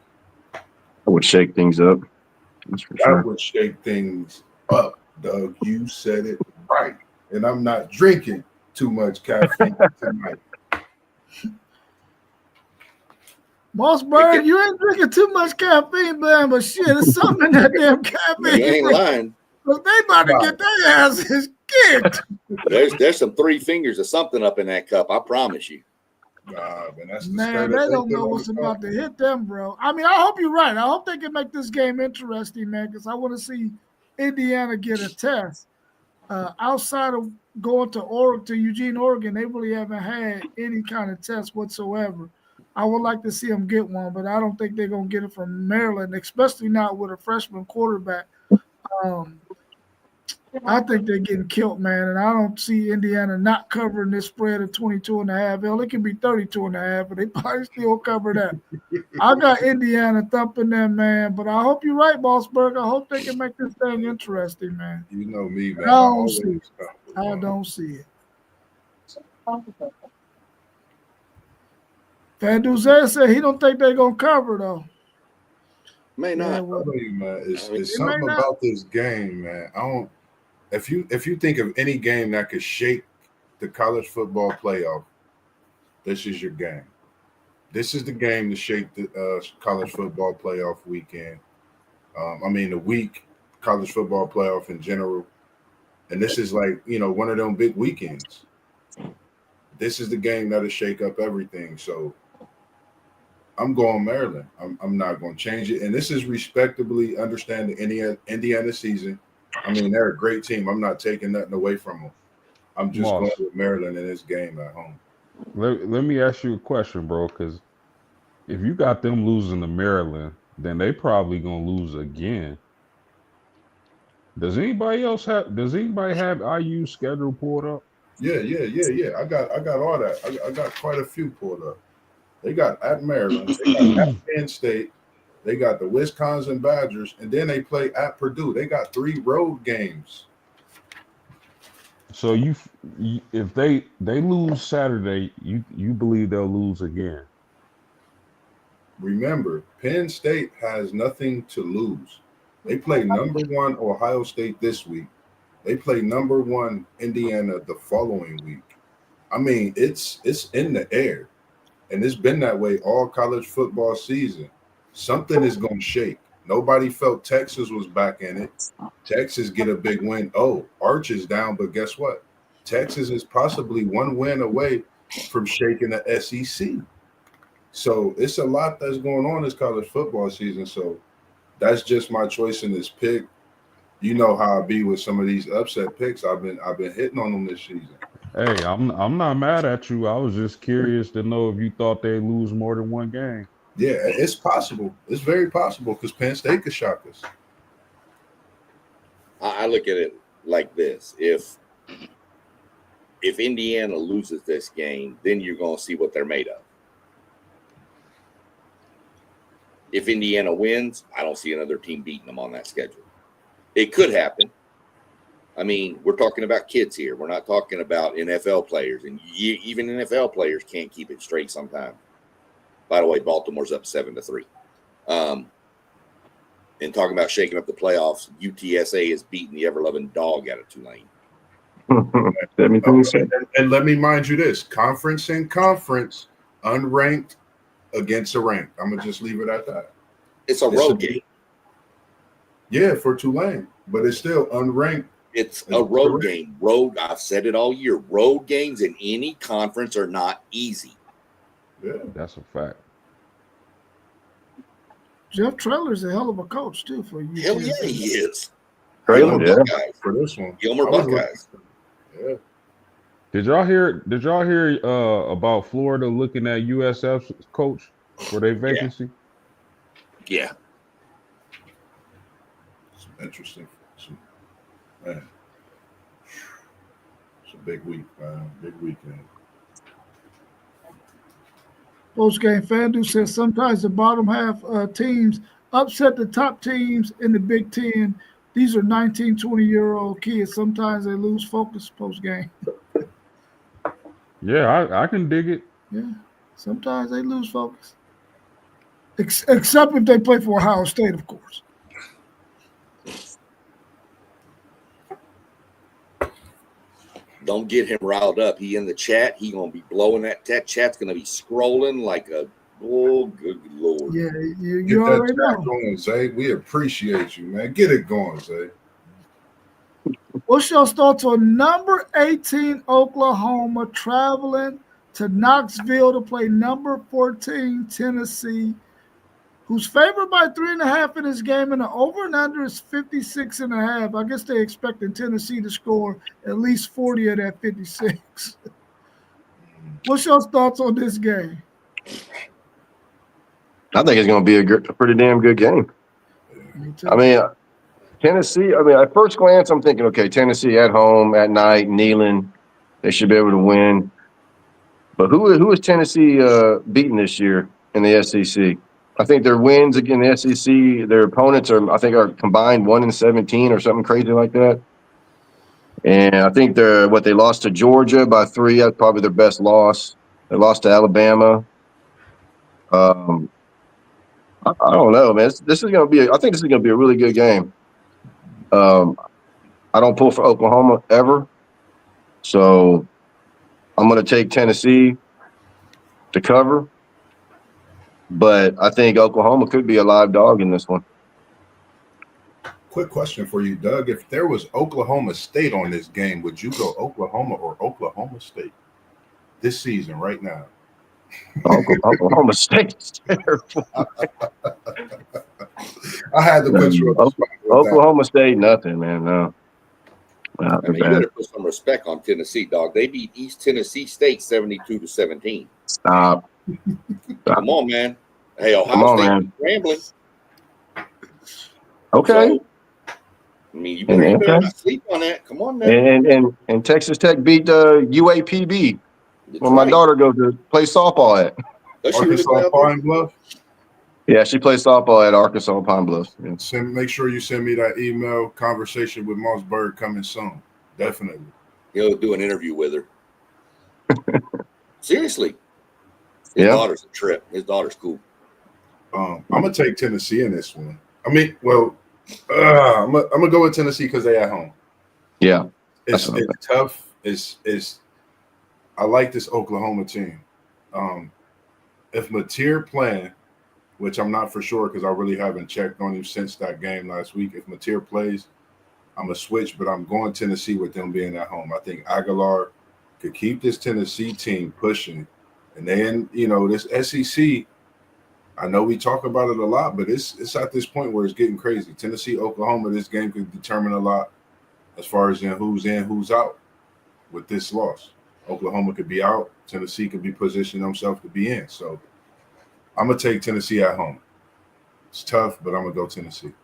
I would shake things up. That's for sure. I would shake things up, Doug. You said it right. And I'm not drinking too much caffeine tonight. Mossberg, you ain't drinking too much caffeine, but shit, there's something in that damn caffeine. You ain't lying. Because they about to get their asses Get. There's some three fingers of something up in that cup. I promise you. Nah, man, that's the Man, skirt they don't know what's about to hit them, bro. I mean, I hope you're right. I hope they can make this game interesting, man, because I want to see Indiana get a test. Outside of going to Eugene, Oregon, they really haven't had any kind of test whatsoever. I would like to see them get one, but I don't think they're going to get it from Maryland, especially not with a freshman quarterback. I think they're getting killed, man, and I don't see Indiana not covering this spread of 22.5. Hell, it can be 32.5, but they probably still cover that. I got Indiana thumping them, man, but I hope you're right, Bossberg. I hope they can make this thing interesting, man. You know me, man. I don't see it. I don't see it. Fanduze said he don't think they're gonna cover though. May not. I tell you, man, it's something about this game, man. I don't. If you think of any game that could shake the college football playoff, this is your game. This is the game to shake the college football playoff weekend. The week college football playoff in general. And this is like, one of them big weekends. This is the game that'll shake up everything. So I'm going Maryland. I'm not going to change it. And this is respectably understand the Indiana season. They're a great team. I'm not taking nothing away from them. I'm just going with Maryland in this game at home. Let me ask you a question, bro, because if you got them losing to Maryland, then they probably going to lose again. Does anybody have IU schedule pulled up? Yeah. I got all that. I got quite a few pulled up. They got at Maryland, they got at Penn State, they got the Wisconsin Badgers, and then they play at Purdue. They got 3 road games. So if they lose Saturday, you believe they'll lose again? Remember, Penn State has nothing to lose. They play number 1 Ohio State this week. They play number 1 Indiana the following week. It's in the air. And it's been that way all college football season. Something is going to shake. Nobody felt Texas was back in it. Texas get a big win. Oh, Arch is down, but guess what? Texas is possibly 1 win away from shaking the SEC. So it's a lot that's going on this college football season. So that's just my choice in this pick. You know how I be with some of these upset picks. I've been hitting on them this season. Hey, I'm not mad at you. I was just curious to know if you thought they'd lose more than 1 game. Yeah, it's possible. It's very possible because Penn State could shock us. I look at it like this: if Indiana loses this game, then you're going to see what they're made of. If Indiana wins, I don't see another team beating them on that schedule. It could happen. We're talking about kids here. We're not talking about NFL players, and even NFL players can't keep it straight sometimes. By the way, Baltimore's up 7-3. And talking about shaking up the playoffs, UTSA is beating the ever-loving dog out of Tulane. And let me mind you this: conference and conference, unranked against a ranked. I'm gonna just leave it at that. It's a road game. Yeah, for Tulane, but it's still unranked. It's a road game. I've said it all year. Road games in any conference are not easy. Yeah, that's a fact. Jeff Traylor's a hell of a coach too for you. Hell yeah, he is. Traylor, yeah. For this one, Gilmer Buckeyes. Yeah. Did y'all hear about Florida looking at USF's coach for their vacancy? Yeah. Interesting. Man. It's a big week, man. Big weekend. Post-game FanDuel says sometimes the bottom half teams upset the top teams in the Big Ten. These are 19, 20-year-old kids. Sometimes they lose focus post-game. Yeah, I can dig it. Yeah, sometimes they lose focus. Except if they play for Ohio State, of course. Don't get him riled up. He in the chat. He gonna be blowing that chat's gonna be scrolling like a good Lord. Yeah, you already know. Going, Zay. We appreciate you, man. Get it going, Zay. What's your thoughts on number 18 Oklahoma traveling to Knoxville to play number 14 Tennessee, who's favored by 3.5 in this game, and the over and under is 56.5. I guess they're expecting Tennessee to score at least 40 of that 56. What's your thoughts on this game? I think it's going to be a pretty damn good game. I mean, Tennessee, at first glance, I'm thinking, okay, Tennessee at home at night, Neyland, they should be able to win. But who is Tennessee beating this year in the SEC? I think their wins against the SEC, their opponents are combined 1-17 or something crazy like that. And I think they lost to Georgia by 3. That's probably their best loss. They lost to Alabama. I don't know, man. This is going to be. I think this is going to be a really good game. I don't pull for Oklahoma ever, so I'm going to take Tennessee to cover. But I think Oklahoma could be a live dog in this one. Quick question for you, Doug. If there was Oklahoma State on this game, would you go Oklahoma or Oklahoma State this season right now? Oklahoma State's terrible. I had to put you on Oklahoma State, nothing, man. No. I mean, you better put some respect on Tennessee, dog. They beat East Tennessee State 72-17. Stop. Come on, man. Hey, Ohio State rambling. Okay. So, I mean, you better not sleep on that. Come on, man. And Texas Tech beat UAPB. Where my daughter goes to play softball at. Arkansas Pine Bluff? Yeah, she plays softball at Arkansas Pine Bluff. Yeah. Make sure you send me that email. Conversation with Mossberg coming soon. Definitely. He'll do an interview with her. Seriously. His daughter's a trip. His daughter's cool. I'm going to take Tennessee in this one. I mean, well, I'm going to go with Tennessee because they're at home. Yeah. It's tough. I like this Oklahoma team. If Mateer playing, which I'm not for sure because I really haven't checked on him since that game last week. If Mateer plays, I'm going to switch, but I'm going Tennessee with them being at home. I think Aguilar could keep this Tennessee team pushing. And then, this SEC, I know we talk about it a lot, but it's at this point where it's getting crazy. Tennessee, Oklahoma, this game could determine a lot as far as who's out with this loss. Oklahoma could be out. Tennessee could be positioning themselves to be in. So I'm going to take Tennessee at home. It's tough, but I'm going to go Tennessee.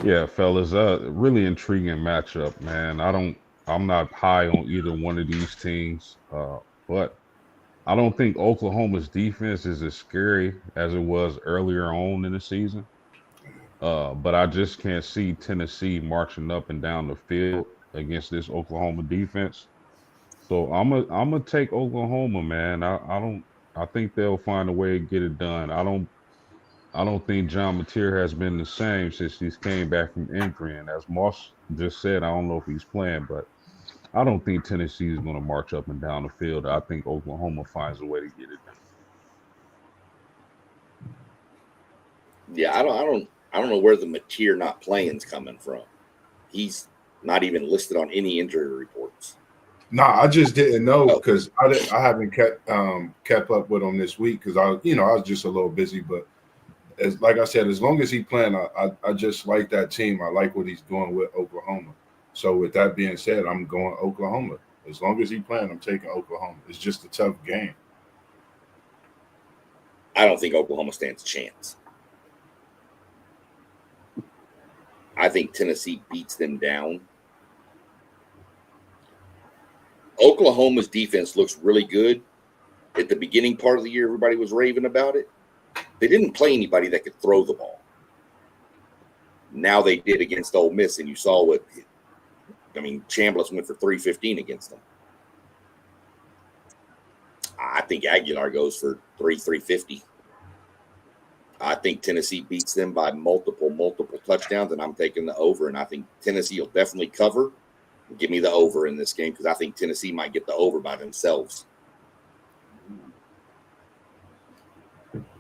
Yeah, fellas, really intriguing matchup, man. I'm not high on either one of these teams, but I don't think Oklahoma's defense is as scary as it was earlier on in the season. But I just can't see Tennessee marching up and down the field against this Oklahoma defense. So I'm gonna take Oklahoma, man. I think they'll find a way to get it done. I don't think John Mateer has been the same since he's came back from injury. And as Moss just said, I don't know if he's playing, but I don't think Tennessee is going to march up and down the field. I think Oklahoma finds a way to get it done. Yeah, I don't know where the Mateer not playing's coming from. He's not even listed on any injury reports. Nah, I just didn't know because I haven't kept up with him this week because I was just a little busy. But like I said, as long as he's playing, I just like that team. I like what he's doing with Oklahoma. So with that being said, I'm going Oklahoma. As long as he's playing, I'm taking Oklahoma. It's just a tough game. I don't think Oklahoma stands a chance. I think Tennessee beats them down. Oklahoma's defense looks really good. At the beginning part of the year, everybody was raving about it. They didn't play anybody that could throw the ball. Now they did against Ole Miss, and you saw Chambliss went for 315 against them. I think Aguilar goes for 350. I think Tennessee beats them by multiple touchdowns, and I'm taking the over, and I think Tennessee will definitely cover. Give me the over in this game because I think Tennessee might get the over by themselves.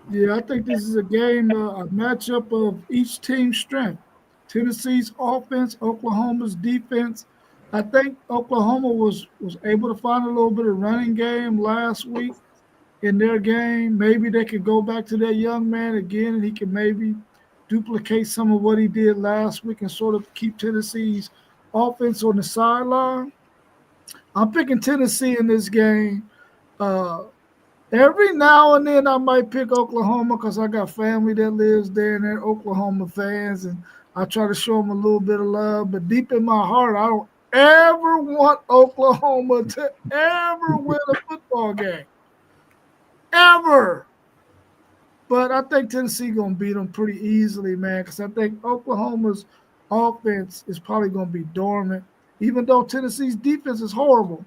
Yeah, I think this is a game, a matchup of each team's strength. Tennessee's offense, Oklahoma's defense. I think Oklahoma was able to find a little bit of running game last week in their game. Maybe they could go back to that young man again and he can maybe duplicate some of what he did last week and sort of keep Tennessee's offense on the sideline. I'm picking Tennessee in this game. Uh, every now and then I might pick Oklahoma because I got family that lives there and they're Oklahoma fans, and I try to show them a little bit of love. But deep in my heart, I don't ever want Oklahoma to ever win a football game. Ever. But I think Tennessee going to beat them pretty easily, man, because I think Oklahoma's offense is probably going to be dormant, even though Tennessee's defense is horrible.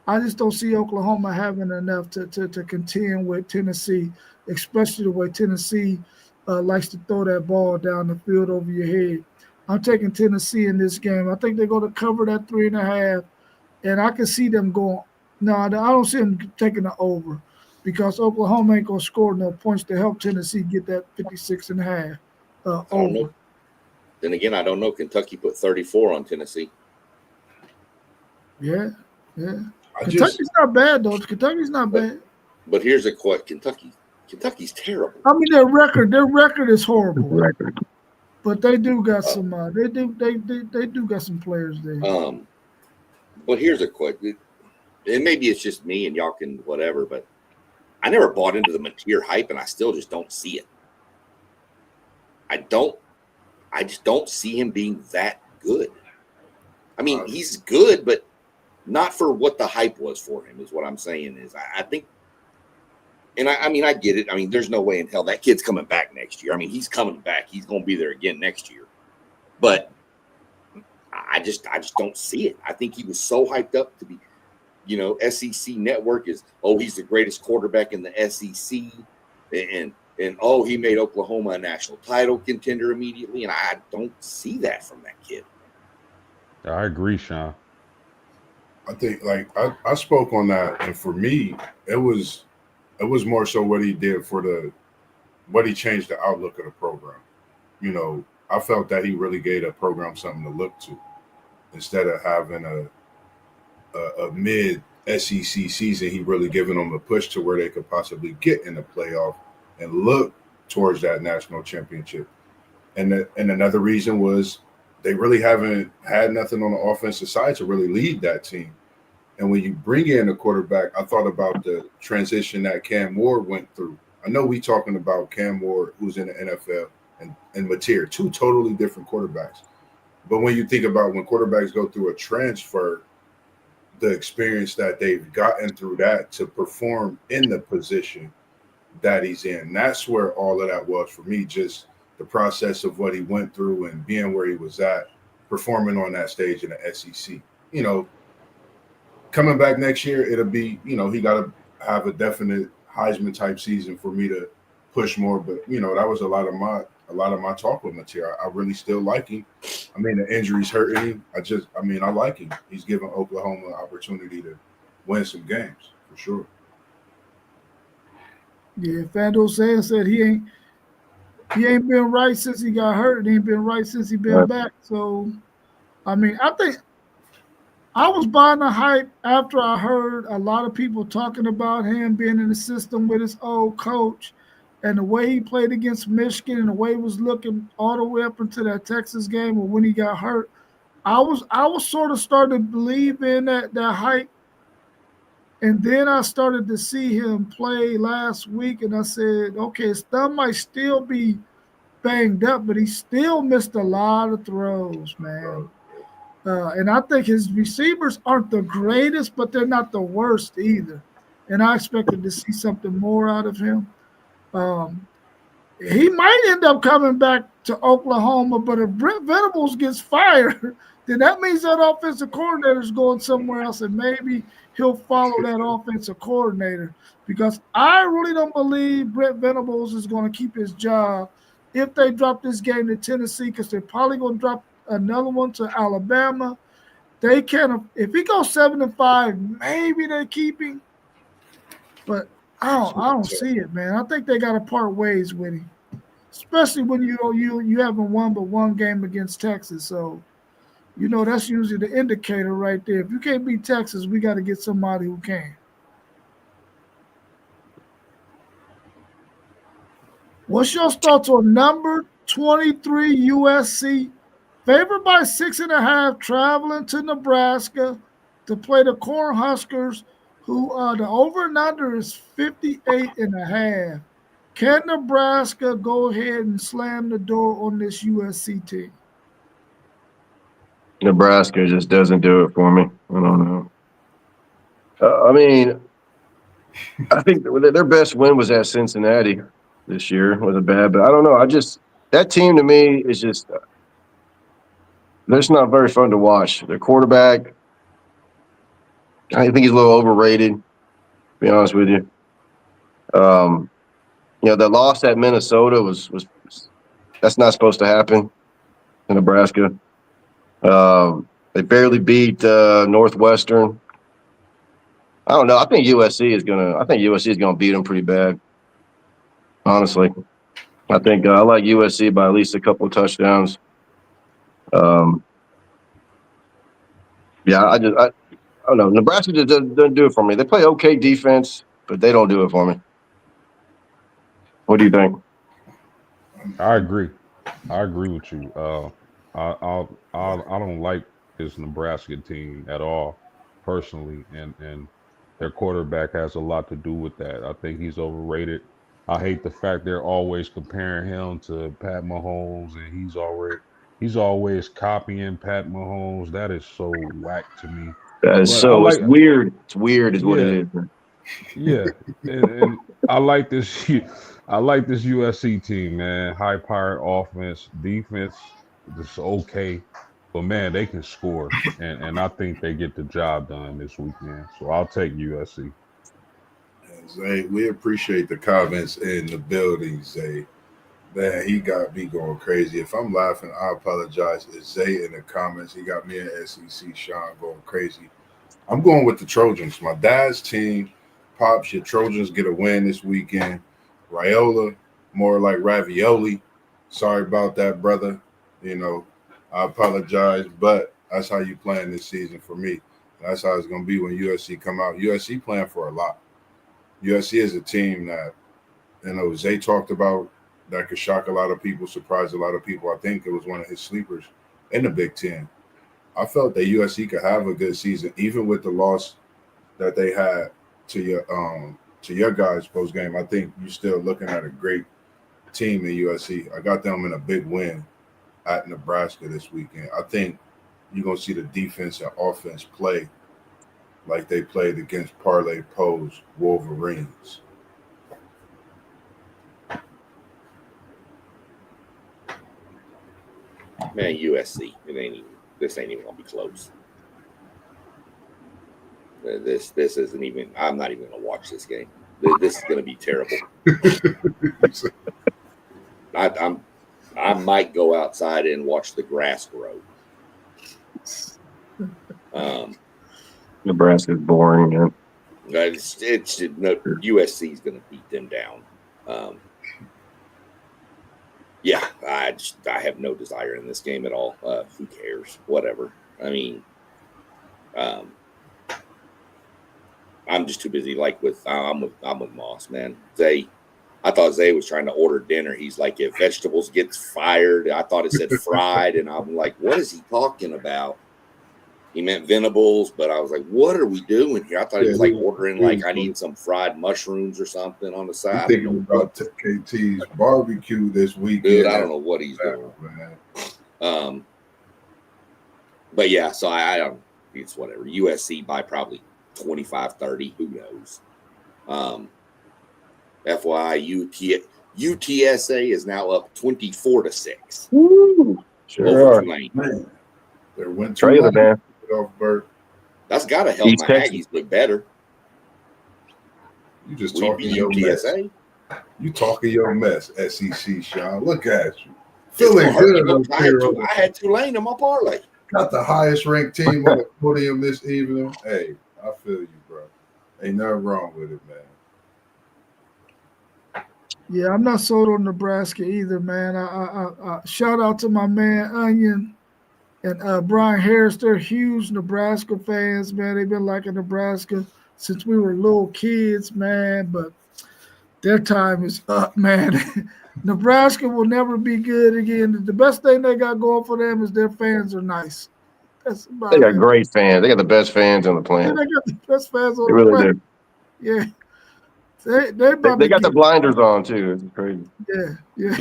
I just don't see Oklahoma having enough to contend with Tennessee, especially the way Tennessee likes to throw that ball down the field over your head. I'm taking Tennessee in this game. I think they're going to cover that 3.5, and I can see them going. No, I don't see them taking the over because Oklahoma ain't going to score no points to help Tennessee get that 56.5 over. Know. Then again, I don't know. Kentucky put 34 on Tennessee. Yeah. Kentucky's not bad, though. Kentucky's not bad. But here's a question. Kentucky's terrible. I mean, their record is horrible. But they do got some. They do got some players there. But here's a question. And maybe it's just me, and y'all can whatever. But I never bought into the Mateer hype, and I still just don't see it. I just don't see him being that good. I mean, he's good, but not for what the hype was for him, is what I'm saying. Is I think, and I mean, I get it. I mean, there's no way in hell that kid's coming back next year. I mean, he's coming back. He's going to be there again next year. But I just don't see it. I think he was so hyped up to be, SEC Network is, he's the greatest quarterback in the SEC. And he made Oklahoma a national title contender immediately. And I don't see that from that kid. I agree, Sean. I think I spoke on that, and for me, it was more so what he did what he changed the outlook of the program. I felt that he really gave the program something to look to instead of having a mid SEC season. He really given them a push to where they could possibly get in the playoff and look towards that national championship. And another reason was they really haven't had nothing on the offensive side to really lead that team. And when you bring in a quarterback, I thought about the transition that Cam Ward went through. I know we talking about Cam Ward, who's in the NFL, and Mateer, two totally different quarterbacks. But when you think about when quarterbacks go through a transfer, the experience that they've gotten through that to perform in the position that he's in, that's where all of that was for me, just the process of what he went through and being where he was at, performing on that stage in the SEC. Coming back next year, it'll be, he got to have a definite Heisman type season for me to push more. But that was a lot of my talk with Mateer. I really still like him. I mean, the injuries hurting him. I like him. He's giving Oklahoma an opportunity to win some games for sure. Yeah, Fando said he ain't been right since he got hurt. He ain't been right since he been back. So, I mean, I think I was buying the hype after I heard a lot of people talking about him being in the system with his old coach and the way he played against Michigan and the way he was looking all the way up into that Texas game or when he got hurt. I was sort of starting to believe in that hype. And then I started to see him play last week, and I said, okay, his thumb might still be banged up, but he still missed a lot of throws, man. And I think his receivers aren't the greatest, but they're not the worst either. And I expected to see something more out of him. He might end up coming back to Oklahoma, but if Brent Venables gets fired, then that means that offensive coordinator is going somewhere else, and maybe he'll follow that offensive coordinator because I really don't believe Brent Venables is going to keep his job if they drop this game to Tennessee because they're probably going to drop another one to Alabama. They can, if he goes 7-5, maybe they keep him, but I don't see it, man. I think they got to part ways with him. especially when you haven't won but one game against Texas. So, that's usually the indicator right there. If you can't beat Texas, we got to get somebody who can. What's your thoughts on number 23 USC, favored by 6.5, traveling to Nebraska to play the Cornhuskers, who the over and under is 58.5. Can Nebraska go ahead and slam the door on this USC team? Nebraska just doesn't do it for me. I don't know. I mean, I think their best win was at Cincinnati this year. It wasn't bad, but I don't know. That team to me is just they're just not very fun to watch. Their quarterback, I think he's a little overrated, to be honest with you. The loss at Minnesota was that's not supposed to happen in Nebraska. They barely beat Northwestern. I don't know. I think USC is gonna beat them pretty bad. Honestly, I think I like USC by at least a couple of touchdowns. Yeah, I don't know. Nebraska just doesn't do it for me. They play okay defense, but they don't do it for me. What do you think? I agree with you. I don't like this Nebraska team at all, personally, and their quarterback has a lot to do with that. I think he's overrated. I hate the fact they're always comparing him to Pat Mahomes, and he's always copying Pat Mahomes. That is so whack to me. That is it's weird. It's weird, is what it is. Yeah, and I like this. I like this USC team, man. High-powered offense, defense, just okay, but man, they can score, and I think they get the job done this weekend. So I'll take USC. Zay, we appreciate the comments in the building, Zay. Man, he got me going crazy. If I'm laughing, I apologize. It's Zay in the comments. He got me and SEC Sean going crazy. I'm going with the Trojans. My dad's team. Pops, your Trojans get a win this weekend. Raiola, more like ravioli. Sorry about that, brother. I apologize, but that's how you playing this season for me. That's how it's going to be when USC come out. USC playing for a lot. USC is a team that, Zay talked about that could shock a lot of people, surprise a lot of people. I think it was one of his sleepers in the Big Ten. I felt that USC could have a good season, even with the loss that they had to your guys post game. I think you're still looking at a great team in USC. I got them in a big win at Nebraska this weekend. I think you're gonna see the defense and offense play like they played against Parlay Poe's Wolverines. Man, USC. This ain't even gonna be close. This isn't even. I'm not even gonna watch this game. This is gonna be terrible. I might go outside and watch the grass grow. Nebraska's boring, man. USC is going to beat them down. I have no desire in this game at all. Who cares? Whatever. I mean, I'm just too busy. I'm with Moss, man. I thought Zay was trying to order dinner. He's like, if vegetables gets fired, I thought it said fried, and I'm like, what is he talking about? He meant Venables, but I was like, what are we doing here? I thought he was ordering I need some fried mushrooms or something on the side. I'm thinking about KT's barbecue this weekend. Dude, I don't know what he's doing, man. But yeah, so I don't. It's whatever. USC by probably 25-30. Who knows? FYI, UTSA is now up 24-6. Woo! Sure are. There went trailer, man. Off Bert. That's got to help my Aggies look better. You just talking your mess. You talking your mess, SEC, Sean. Look at you. Feeling good. I had Tulane in my parlay. Got the highest ranked team on the podium this evening. Hey, I feel you, bro. Ain't nothing wrong with it, man. Yeah, I'm not sold on Nebraska either, man. I shout out to my man Onion and Brian Harris. They're huge Nebraska fans, man. They've been liking Nebraska since we were little kids, man. But their time is up, man. Nebraska will never be good again. The best thing they got going for them is their fans are nice. That's They about got it. great fans. They got the best fans on the Yeah, planet. they got the best fans They on the really planet. do. Yeah, they about They to got the get blinders on too. It's crazy. yeah.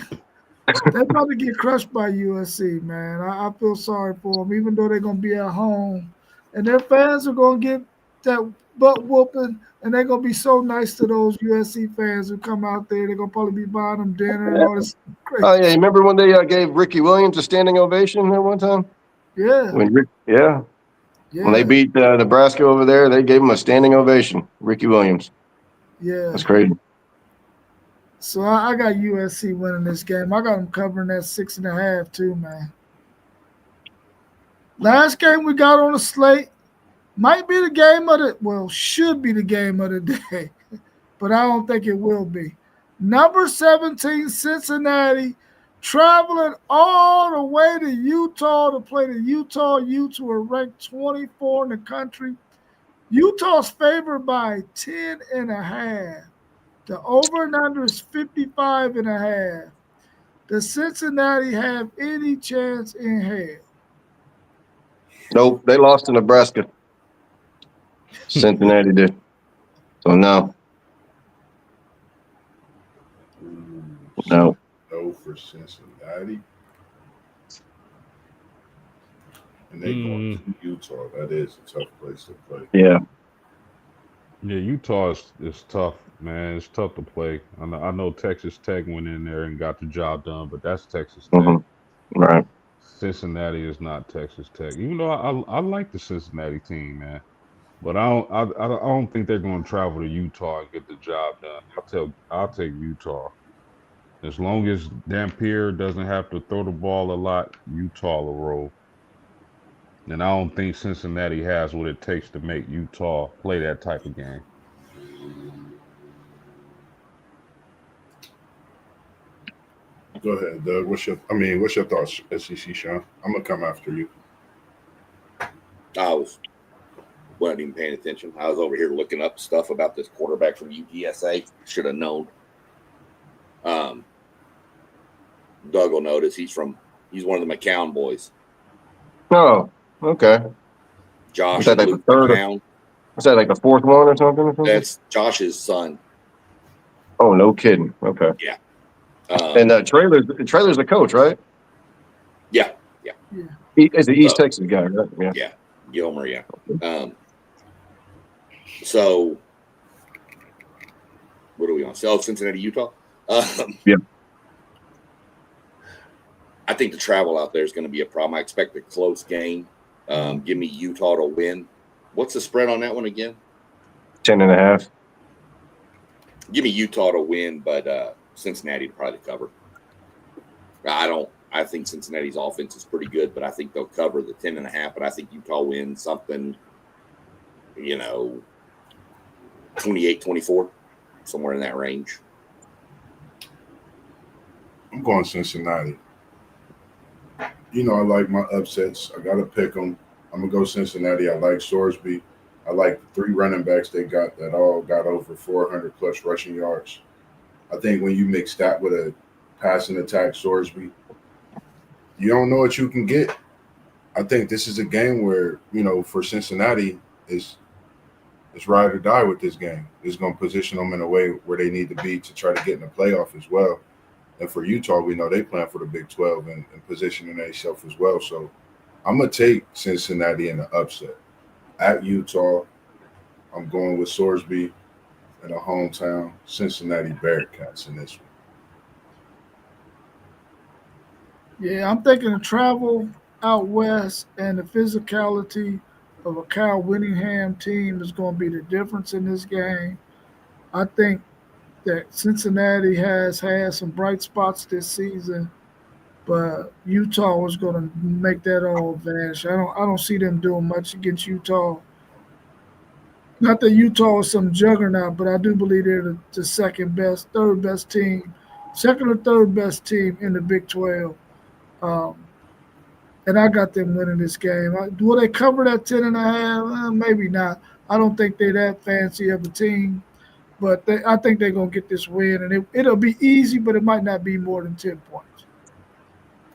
They're about to get crushed by USC, man. I feel sorry for them, even though they're gonna be at home, and their fans are gonna get that butt whooping, and they're gonna be so nice to those USC fans who come out there. They're gonna probably be buying them dinner and all this Oh crazy yeah, you stuff. remember when they gave Ricky Williams a standing ovation there one time? Yeah, When they yeah, beat Nebraska over there, they gave him a standing ovation. Ricky Williams. yeah. That's crazy. So I got USC winning this game. I got them covering that 6.5 too, man. Last game we got on the slate might be the game of the should be the game of the day, but I don't think it will be. Number 17 Cincinnati traveling all the way to Utah to play the Utah Utes, who are ranked 24 in the country. Utah's favored by 10.5. The over and under is 55.5. Does Cincinnati have any chance in hell? Nope, they lost to Nebraska. Cincinnati did. So no. No. No for Cincinnati. And they going to Utah. That is a tough place to play. Yeah. Yeah, Utah is tough, man. It's tough to play. I know Texas Tech went in there and got the job done, but that's Texas Tech. Mm-hmm. Right. Cincinnati is not Texas Tech. Even though I like the Cincinnati team, man, but I don't think they're going to travel to Utah and get the job done. I'll take Utah as long as Dampier doesn't have to throw the ball a lot. Utah will roll. And I don't think Cincinnati has what it takes to make Utah play that type of game. Go ahead, Doug. What's your thoughts, SEC, Sean? I'm gonna come after you. I wasn't even paying attention. I was over here looking up stuff about this quarterback from UTSA. Should have known. Doug will notice he's one of the McCown boys. Oh, okay. Josh Is that like Luke the third? McCown. Is that like the fourth one or something? That's Josh's son. Oh, no kidding. Okay. Yeah. And Trailer's the coach, right? Yeah. He's the East Texas guy, right? Yeah. Gilmer, yeah. So, what are we on? Cincinnati, Utah? Yeah. I think the travel out there is going to be a problem. I expect a close game. Give me Utah to win. What's the spread on that one again? 10.5. Give me Utah to win, but Cincinnati to probably cover. I think Cincinnati's offense is pretty good, but I think they'll cover the 10.5. But I think Utah wins something, 28-24, somewhere in that range. I'm going Cincinnati. I like my upsets. I got to pick them. I'm going to go Cincinnati. I like Sorsby. I like the 3 running backs they got that all got over 400-plus rushing yards. I think when you mix that with a passing attack Sorsby, you don't know what you can get. I think this is a game where, for Cincinnati, it's ride or die with this game. It's going to position them in a way where they need to be to try to get in the playoff as well. And for Utah, we know they plan for the Big 12 and positioning themselves as well. So I'm going to take Cincinnati in the upset. At Utah, I'm going with Sorsby in a hometown Cincinnati Bearcats in this one. Yeah, I'm thinking the travel out west and the physicality of a Kyle Whittingham team is going to be the difference in this game. I think that Cincinnati has had some bright spots this season, but Utah is going to make that all vanish. I don't see them doing much against Utah. Not that Utah is some juggernaut, but I do believe they're the third best team second or third best team in the Big 12. And I got them winning this game. Will they cover that 10.5? Maybe not. I don't think they're that fancy of a team, but I think they're going to get this win. And it'll be easy, but it might not be more than 10 points,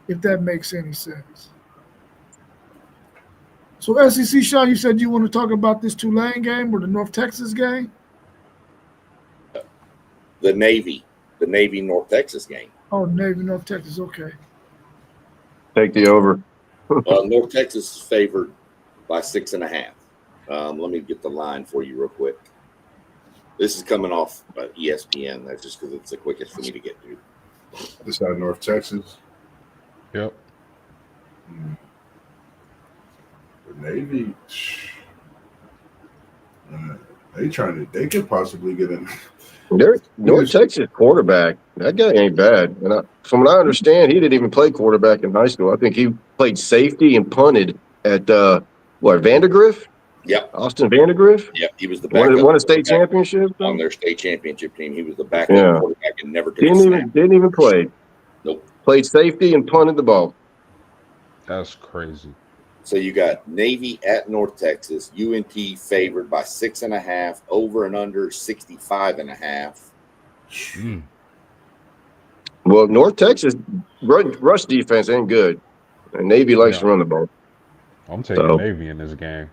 if that makes any sense. So, SEC, Sean, you said you want to talk about this Tulane game or the North Texas game? The Navy North Texas game. Oh, Navy, North Texas. Okay. Take the over. North Texas is favored by 6.5. Let me get the line for you real quick. This is coming off ESPN. That's just because it's the quickest for me to get to. This out of North Texas. Yep. The Navy, they could possibly get in. North Texas quarterback, that guy ain't bad. And from what I understand, he didn't even play quarterback in high school. I think he played safety and punted at Vandergrift? Yep. Austin Vandergrift? Yep. He was the backup. Won a state championship on their state championship team. He was the backup quarterback and never took a snap. Didn't even play. Nope. Played safety and punted the ball. That's crazy. So you got Navy at North Texas, UNT favored by 6.5, over and under 65.5. Well, North Texas rush defense ain't good, and Navy likes to run the ball. I'm taking Navy in this game.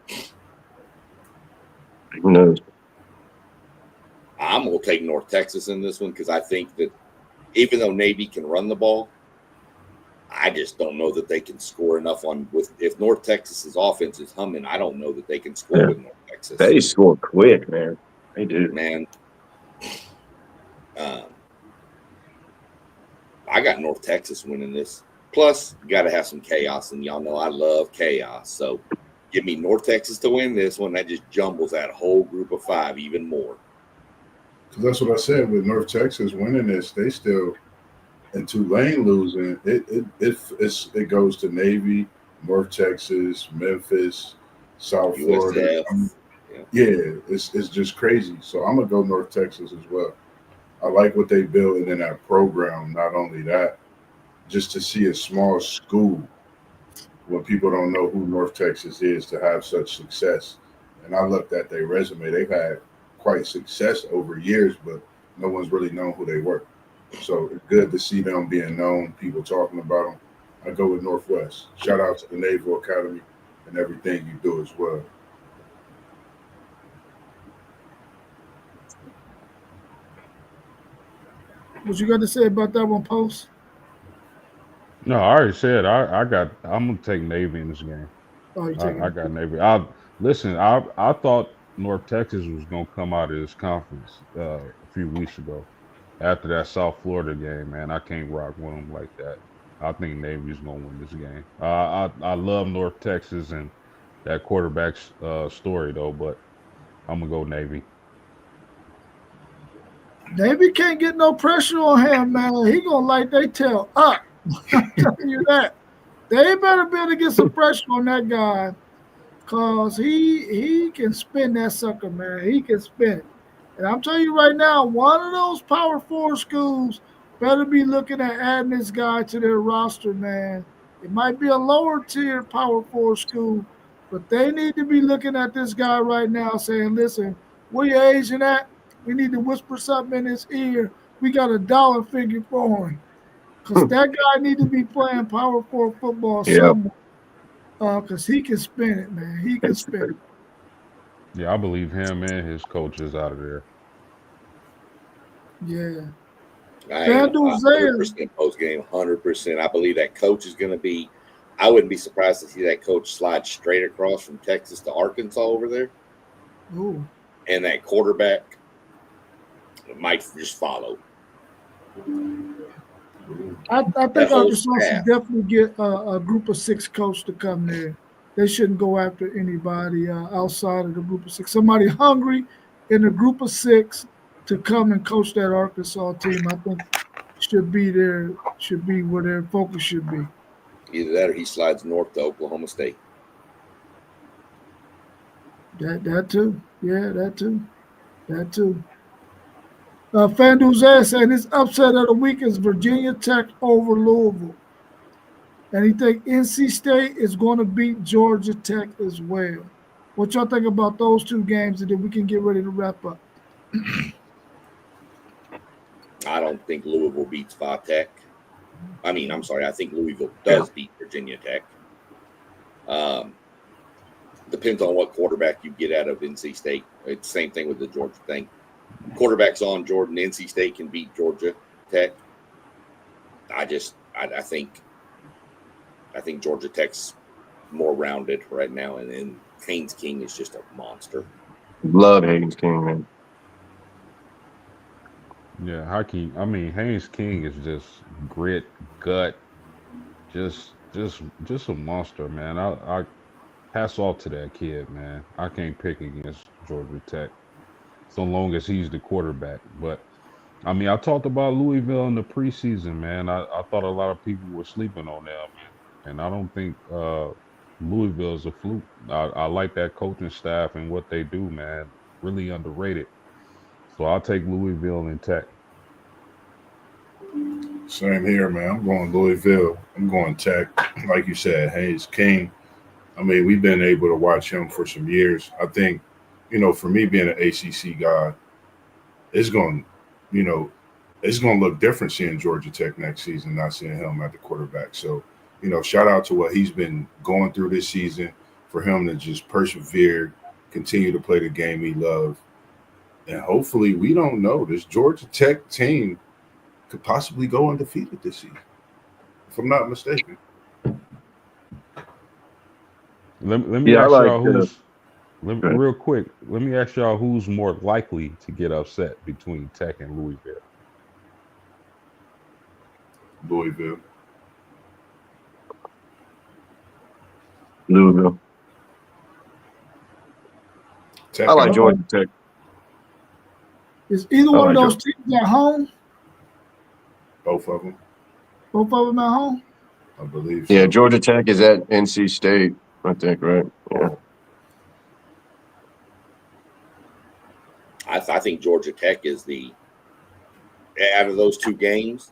Who knows? I'm gonna take North Texas in this one because I think that even though Navy can run the ball, I just don't know that they can score enough if North Texas's offense is humming. I don't know that they can score with North Texas. They score quick, man. They do, man. I got North Texas winning this. Plus, you got to have some chaos, and y'all know I love chaos. So, give me North Texas to win this one. That just jumbles that whole group of 5 even more. That's what I said with North Texas winning this. They still. And Tulane losing, it goes to Navy, North Texas, Memphis, South Florida. It's just crazy. So I'm gonna go North Texas as well. I like what they built in that program. Not only that, just to see a small school when people don't know who North Texas is to have such success. And I looked at their resume. They've had quite success over years, but no one's really known who they were. So it's good to see them being known, people talking about them. I go with Northwest. Shout out to the Naval Academy and everything you do as well. What you got to say about that one, Post? No, I already said I'm gonna take Navy in this game. Oh, I got Navy. I thought North Texas was gonna come out of this conference a few weeks ago. After that South Florida game, man, I can't rock with them like that. I think Navy's gonna win this game. I love North Texas and that quarterback's story though, but I'm gonna go Navy. Navy can't get no pressure on him, man. He gonna light their tail up. I'm telling you that. They better be able to get some pressure on that guy, cause he can spin that sucker, man. He can spin it. And I'm telling you right now, one of those Power 4 schools better be looking at adding this guy to their roster, man. It might be a lower tier Power 4 school, but they need to be looking at this guy right now saying, listen, where your agent at? We need to whisper something in his ear. We got a dollar figure for him. Because that guy need to be playing Power 4 football somewhere. Because he can spin it, man. He can spin it. Yeah, I believe him and his coach is out of there. Yeah. I am 100% post game, 100%. I believe that coach is going to be. I wouldn't be surprised to see that coach slide straight across from Texas to Arkansas over there. Ooh. And that quarterback might just follow. I think Arkansas should definitely get a group of 6 coach to come there. They shouldn't go after anybody outside of the group of 6. Somebody hungry in a group of 6 to come and coach that Arkansas team, I think should be where their focus should be. Either that or he slides north to Oklahoma State. That too. Yeah, that too. FanDuel saying his upset of the week is Virginia Tech over Louisville. And he think NC State is going to beat Georgia Tech as well. What y'all think about those two games, and then we can get ready to wrap up? I don't think Louisville beats Tech. I'm sorry. I think Louisville does beat Virginia Tech. Depends on what quarterback you get out of NC State. It's the same thing with the Georgia thing. Quarterback's on Jordan. NC State can beat Georgia Tech. I think Georgia Tech's more rounded right now, and then Haynes King is just a monster. Love Haynes King, man. Yeah, Haynes King is just grit, gut, just a monster, man. I hats off to that kid, man. I can't pick against Georgia Tech so long as he's the quarterback. But I talked about Louisville in the preseason, man. I thought a lot of people were sleeping on them, and I don't think Louisville is a fluke. I like that coaching staff and what they do, man. Really underrated. So I'll take Louisville and Tech. Same here, man. I'm going Louisville. I'm going Tech. Like you said, Haynes King. We've been able to watch him for some years. I think, for me being an ACC guy, it's going to look different seeing Georgia Tech next season, not seeing him at the quarterback. So, shout out to what he's been going through this season, for him to just persevere, continue to play the game he loves. And hopefully, we don't know, this Georgia Tech team could possibly go undefeated this season, if I'm not mistaken. Let me ask y'all who's real quick. Let me ask y'all who's more likely to get upset between Tech and Louisville. Louisville. Tech. I like Georgia Tech. Is either one of those teams at home? Both of them. Both of them at home? I believe so. Yeah, Georgia Tech is at NC State, I think, right? Yeah. I think Georgia Tech is out of those two games,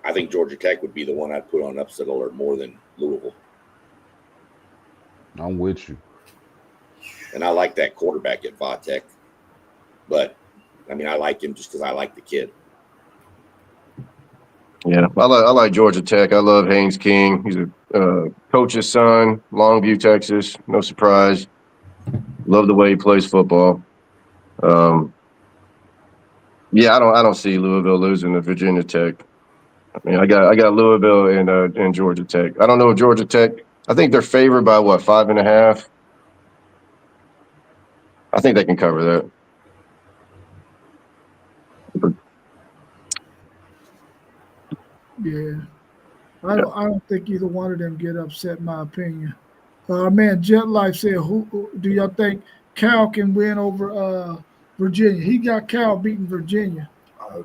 I think Georgia Tech would be the one I'd put on upset alert more than Louisville. I'm with you. And I like that quarterback at Tech. But, I like him just because I like the kid. Yeah, I like Georgia Tech. I love Haynes King. He's a coach's son, Longview, Texas. No surprise. Love the way he plays football. Yeah, I don't see Louisville losing to Virginia Tech. I got Louisville and Georgia Tech. I don't know if Georgia Tech. I think they're favored by 5.5. I think they can cover that. Yeah. I don't think either one of them get upset, in my opinion. Man, Jet Life said, who do y'all think Cal can win over Virginia? He got Cal beating Virginia. I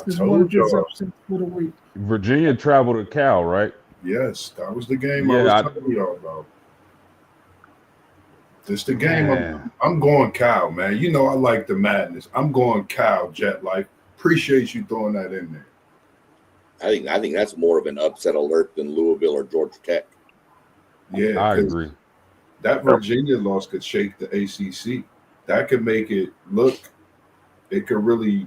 This one of told his y'all. upsets for the week. Virginia traveled to Cal, right? Yes, that was the game I was telling y'all about. This the game. I'm going Cal, man. I like the madness. I'm going Cal, Jet Life. Appreciate you throwing that in there. I think that's more of an upset alert than Louisville or Georgia Tech. Yeah, I agree. That Virginia loss could shake the ACC. That could make it look. It could really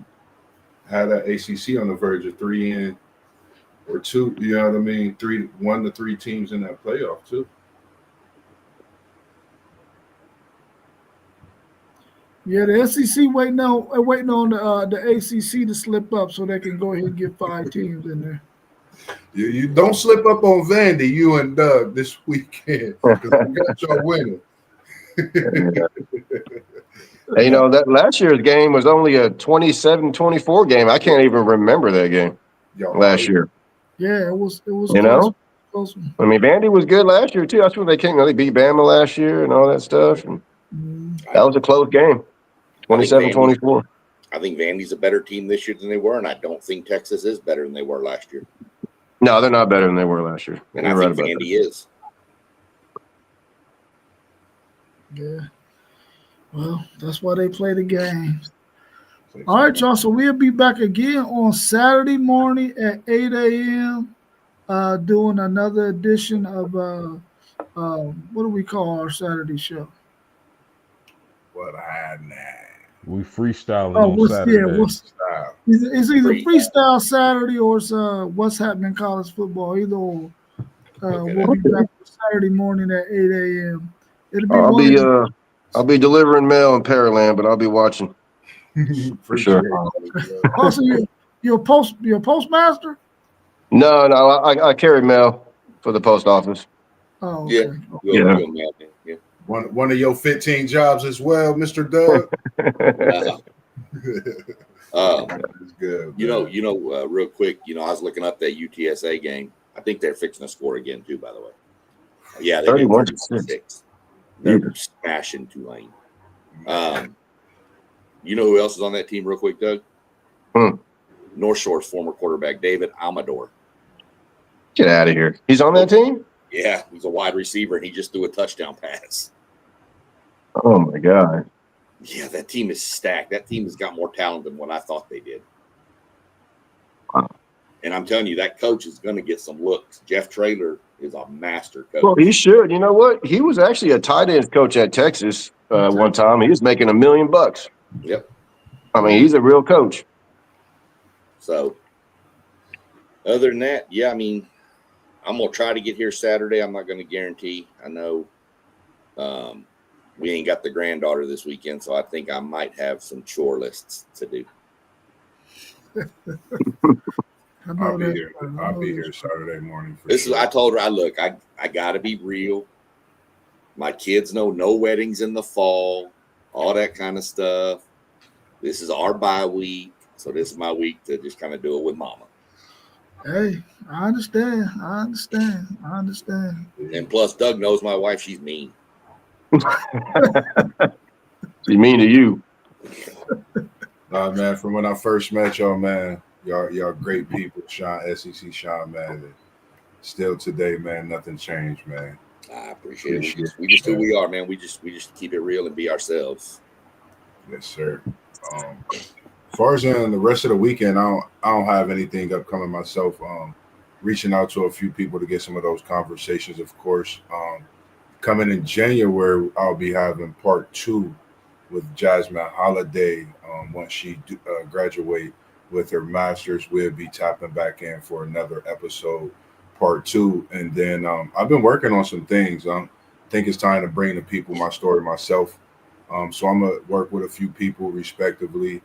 have that ACC on the verge of 3 or 2. You know what I mean? 1 to 3 teams in that playoff too. Yeah, the SEC waiting on the ACC to slip up so they can go ahead and get 5 teams in there. You don't slip up on Vandy, you and Doug, this weekend, because we got y'all winning. Hey, that last year's game was only a 27-24 game. I can't even remember that game last year. Yeah, it was. Close. Vandy was good last year too. That's when they came. They beat Bama last year and all that stuff. And that was a close game, 27-24. I think Vandy's a better team this year than they were, and I don't think Texas is better than they were last year. No, they're not better than they were last year. And I think Vandy is. Yeah. Well, that's why they play the games. All right, y'all. So we'll be back again on Saturday morning at 8 a.m. Doing another edition of what do we call our Saturday show? What I had now. We freestyling Oh, on what's Saturday. it's either freestyle Saturday or it's what's happening in college football. Either or. We'll be back Saturday morning at 8 a.m. It'll be I'll be delivering mail in Pearland, but I'll be watching for sure. Also, you're a postmaster? No, I carry mail for the post office. Oh, okay. Yeah. One of your 15 jobs as well, Mr. Doug. That's good. Real quick, I was looking up that UTSA game. I think they're fixing to score again too. By the way, yeah, they 31-6. They're smashing Tulane. You know who else is on that team, real quick, Doug? North Shore's former quarterback, David Amador. Get out of here. He's on that team? Yeah, he's a wide receiver, and he just threw a touchdown pass. Oh, my God. Yeah, that team is stacked. That team has got more talent than what I thought they did. Wow. And I'm telling you, that coach is going to get some looks. Jeff Traylor is a master coach. Well, he should. You know what? He was actually a tight end coach at Texas one time. He was making $1 million. Yep. I mean, he's a real coach. So, other than that, yeah, I mean, I'm going to try to get here Saturday. I'm not going to guarantee. I know we ain't got the granddaughter this weekend, so I think I might have some chore lists to do. I'll be here Saturday morning. I told her, I got to be real. My kids know no weddings in the fall, all that kind of stuff. This is our bye week, so this is my week to just kind of do it with mama. Hey, I understand. And plus, Doug knows my wife. She's mean. She's mean to you. Man, from when I first met y'all, man, y'all great people. SEC Sean, man. And still today, man, nothing changed, man. I appreciate it. We just who we are, man. We just keep it real and be ourselves. Yes, sir. As far as the rest of the weekend, I don't have anything upcoming myself. Reaching out to a few people to get some of those conversations, of course. Coming in January, I'll be having part 2 with Jasmine Holiday. Once she graduate with her master's, we'll be tapping back in for another episode, part 2. And then I've been working on some things. I think it's time to bring the people my story myself. So I'm going to work with a few people respectively,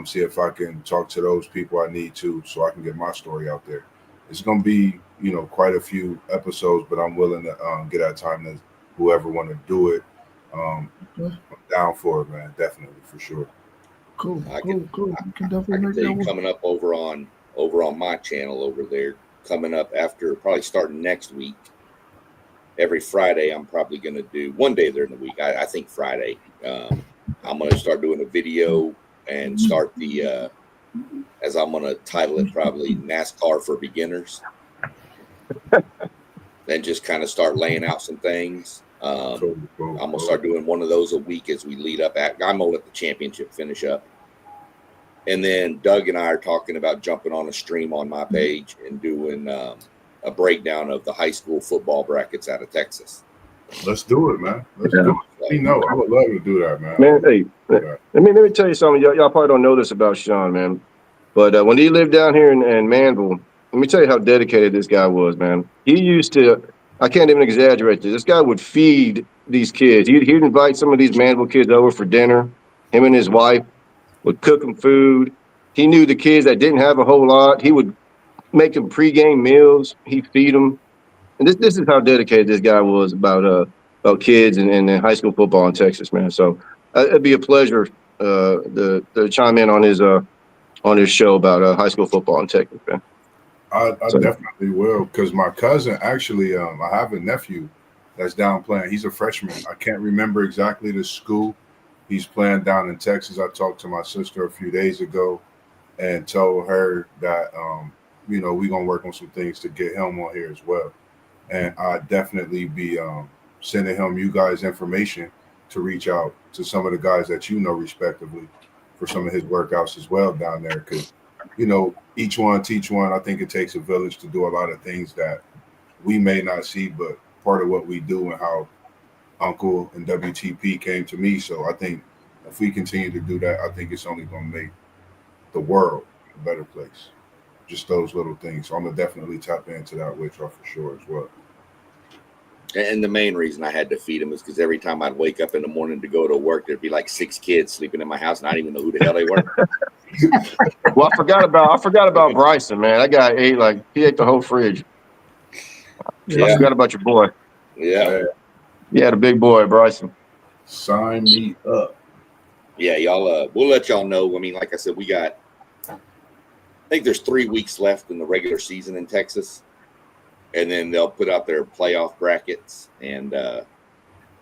see if I can talk to those people I need to so I can get my story out there. It's going to be, quite a few episodes, but I'm willing to get that time to whoever want to do it. I'm down for it, man. Definitely, for sure. Cool. I can tell you coming up over on my channel over there, coming up after probably starting next week. Every Friday, I'm probably going to do one day during the week. I think Friday. I'm going to start doing a video and start the, as I'm going to title it, probably NASCAR for Beginners. Then just kind of start laying out some things. I'm going to start doing one of those a week as we lead up. I'm going to let the championship finish up. And then Doug and I are talking about jumping on a stream on my page and doing a breakdown of the high school football brackets out of Texas. Let's do it, man. Let's do it. I would love to do that, man. Man, hey, let me tell you something. Y'all probably don't know this about Sean, man. But when he lived down here in Manville, let me tell you how dedicated this guy was, man. He used to, I can't even exaggerate this. This guy would feed these kids. He'd invite some of these Manville kids over for dinner. Him and his wife would cook them food. He knew the kids that didn't have a whole lot. He would make them pregame meals. He'd feed them. And this is how dedicated this guy was about kids and high school football in Texas, man. So it'd be a pleasure to chime in on his show about high school football in Texas, man. I definitely will, because my cousin actually, I have a nephew that's down playing. He's a freshman. I can't remember exactly the school he's playing down in Texas. I talked to my sister a few days ago and told her that, we're going to work on some things to get him on here as well. And I'd definitely be sending him you guys information to reach out to some of the guys that respectively, for some of his workouts as well down there. Because, you know, each one teach one. I think it takes a village to do a lot of things that we may not see, but part of what we do and how Uncle and WTP came to me. So I think if we continue to do that, I think it's only going to make the world a better place. Just those little things. So I'm going to definitely tap into that with y'all for sure as well. And the main reason I had to feed them is because every time I'd wake up in the morning to go to work, there'd be like 6 kids sleeping in my house, and I didn't even know who the hell they were. Well, I forgot about Bryson, man. That guy he ate the whole fridge. I forgot about your boy. Yeah. He had a big boy, Bryson. Sign me up. Yeah, y'all. We'll let y'all know. I mean, like I said, I think there's 3 weeks left in the regular season in Texas, and then they'll put out their playoff brackets. And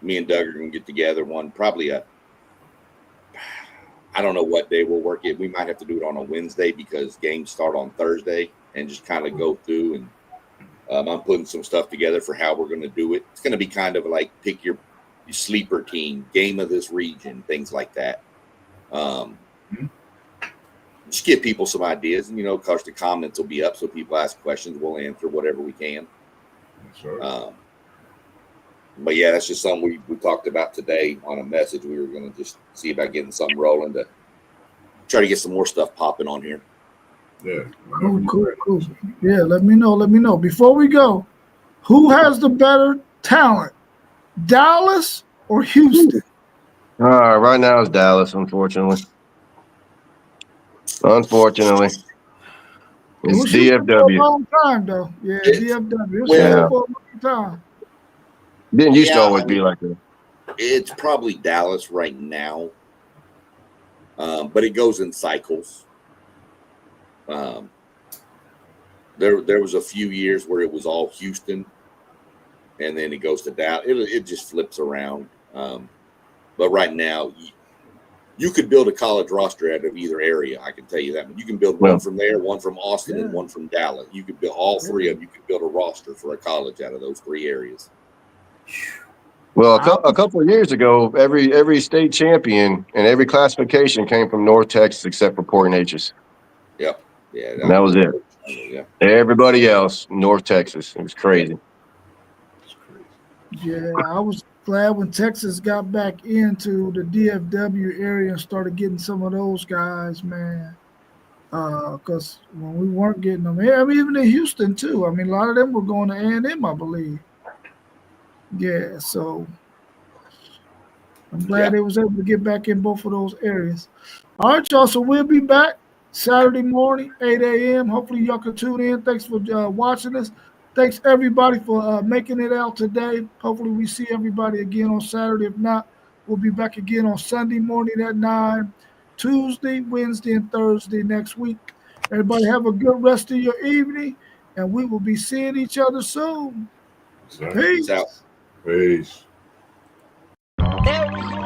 me and Doug are gonna get together I don't know what day we'll work it. We might have to do it on a Wednesday because games start on Thursday, and just kind of go through. And I'm putting some stuff together for how we're going to do it. It's going to be kind of like pick your sleeper team, game of this region, things like that. Just give people some ideas, and of course the comments will be up, so people ask questions, we'll answer whatever we can. Sure. But yeah, that's just something we talked about today on a message. We were going to just see about getting something rolling to try to get some more stuff popping on here. Yeah. Cool. Yeah, let me know. Before we go, who has the better talent, Dallas or Houston? Right now it's Dallas, unfortunately. It's DFW. For a long time, though. Yeah, DFW. Yeah. For a long time. Didn't used to always be like that. It's probably Dallas right now, but it goes in cycles. There was a few years where it was all Houston, and then it goes to Dallas. It just flips around. But right now, you could build a college roster out of either area. I can tell you that. You can build one from there, one from Austin, and one from Dallas. You could build all three of them. You could build a roster for a college out of those 3 areas. Well, a couple of years ago, every state champion and every classification came from North Texas except for Port Neches. Yep. Yeah. And that was it. Yeah. Everybody else, North Texas. It was crazy. Yeah, I was glad when Texas got back into the DFW area and started getting some of those guys, man. Because when we weren't getting them here, I mean, even in Houston too. I mean, a lot of them were going to A&M, I believe. Yeah, so I'm glad they was able to get back in both of those areas. All right, y'all. So we'll be back Saturday morning, 8 a.m. Hopefully y'all can tune in. Thanks for watching us. Thanks everybody for making it out today. Hopefully we see everybody again on Saturday. If not, we'll be back again on Sunday morning at 9, Tuesday, Wednesday, and Thursday next week. Everybody have a good rest of your evening, and we will be seeing each other soon. Exactly. Peace. Peace out. Peace. There we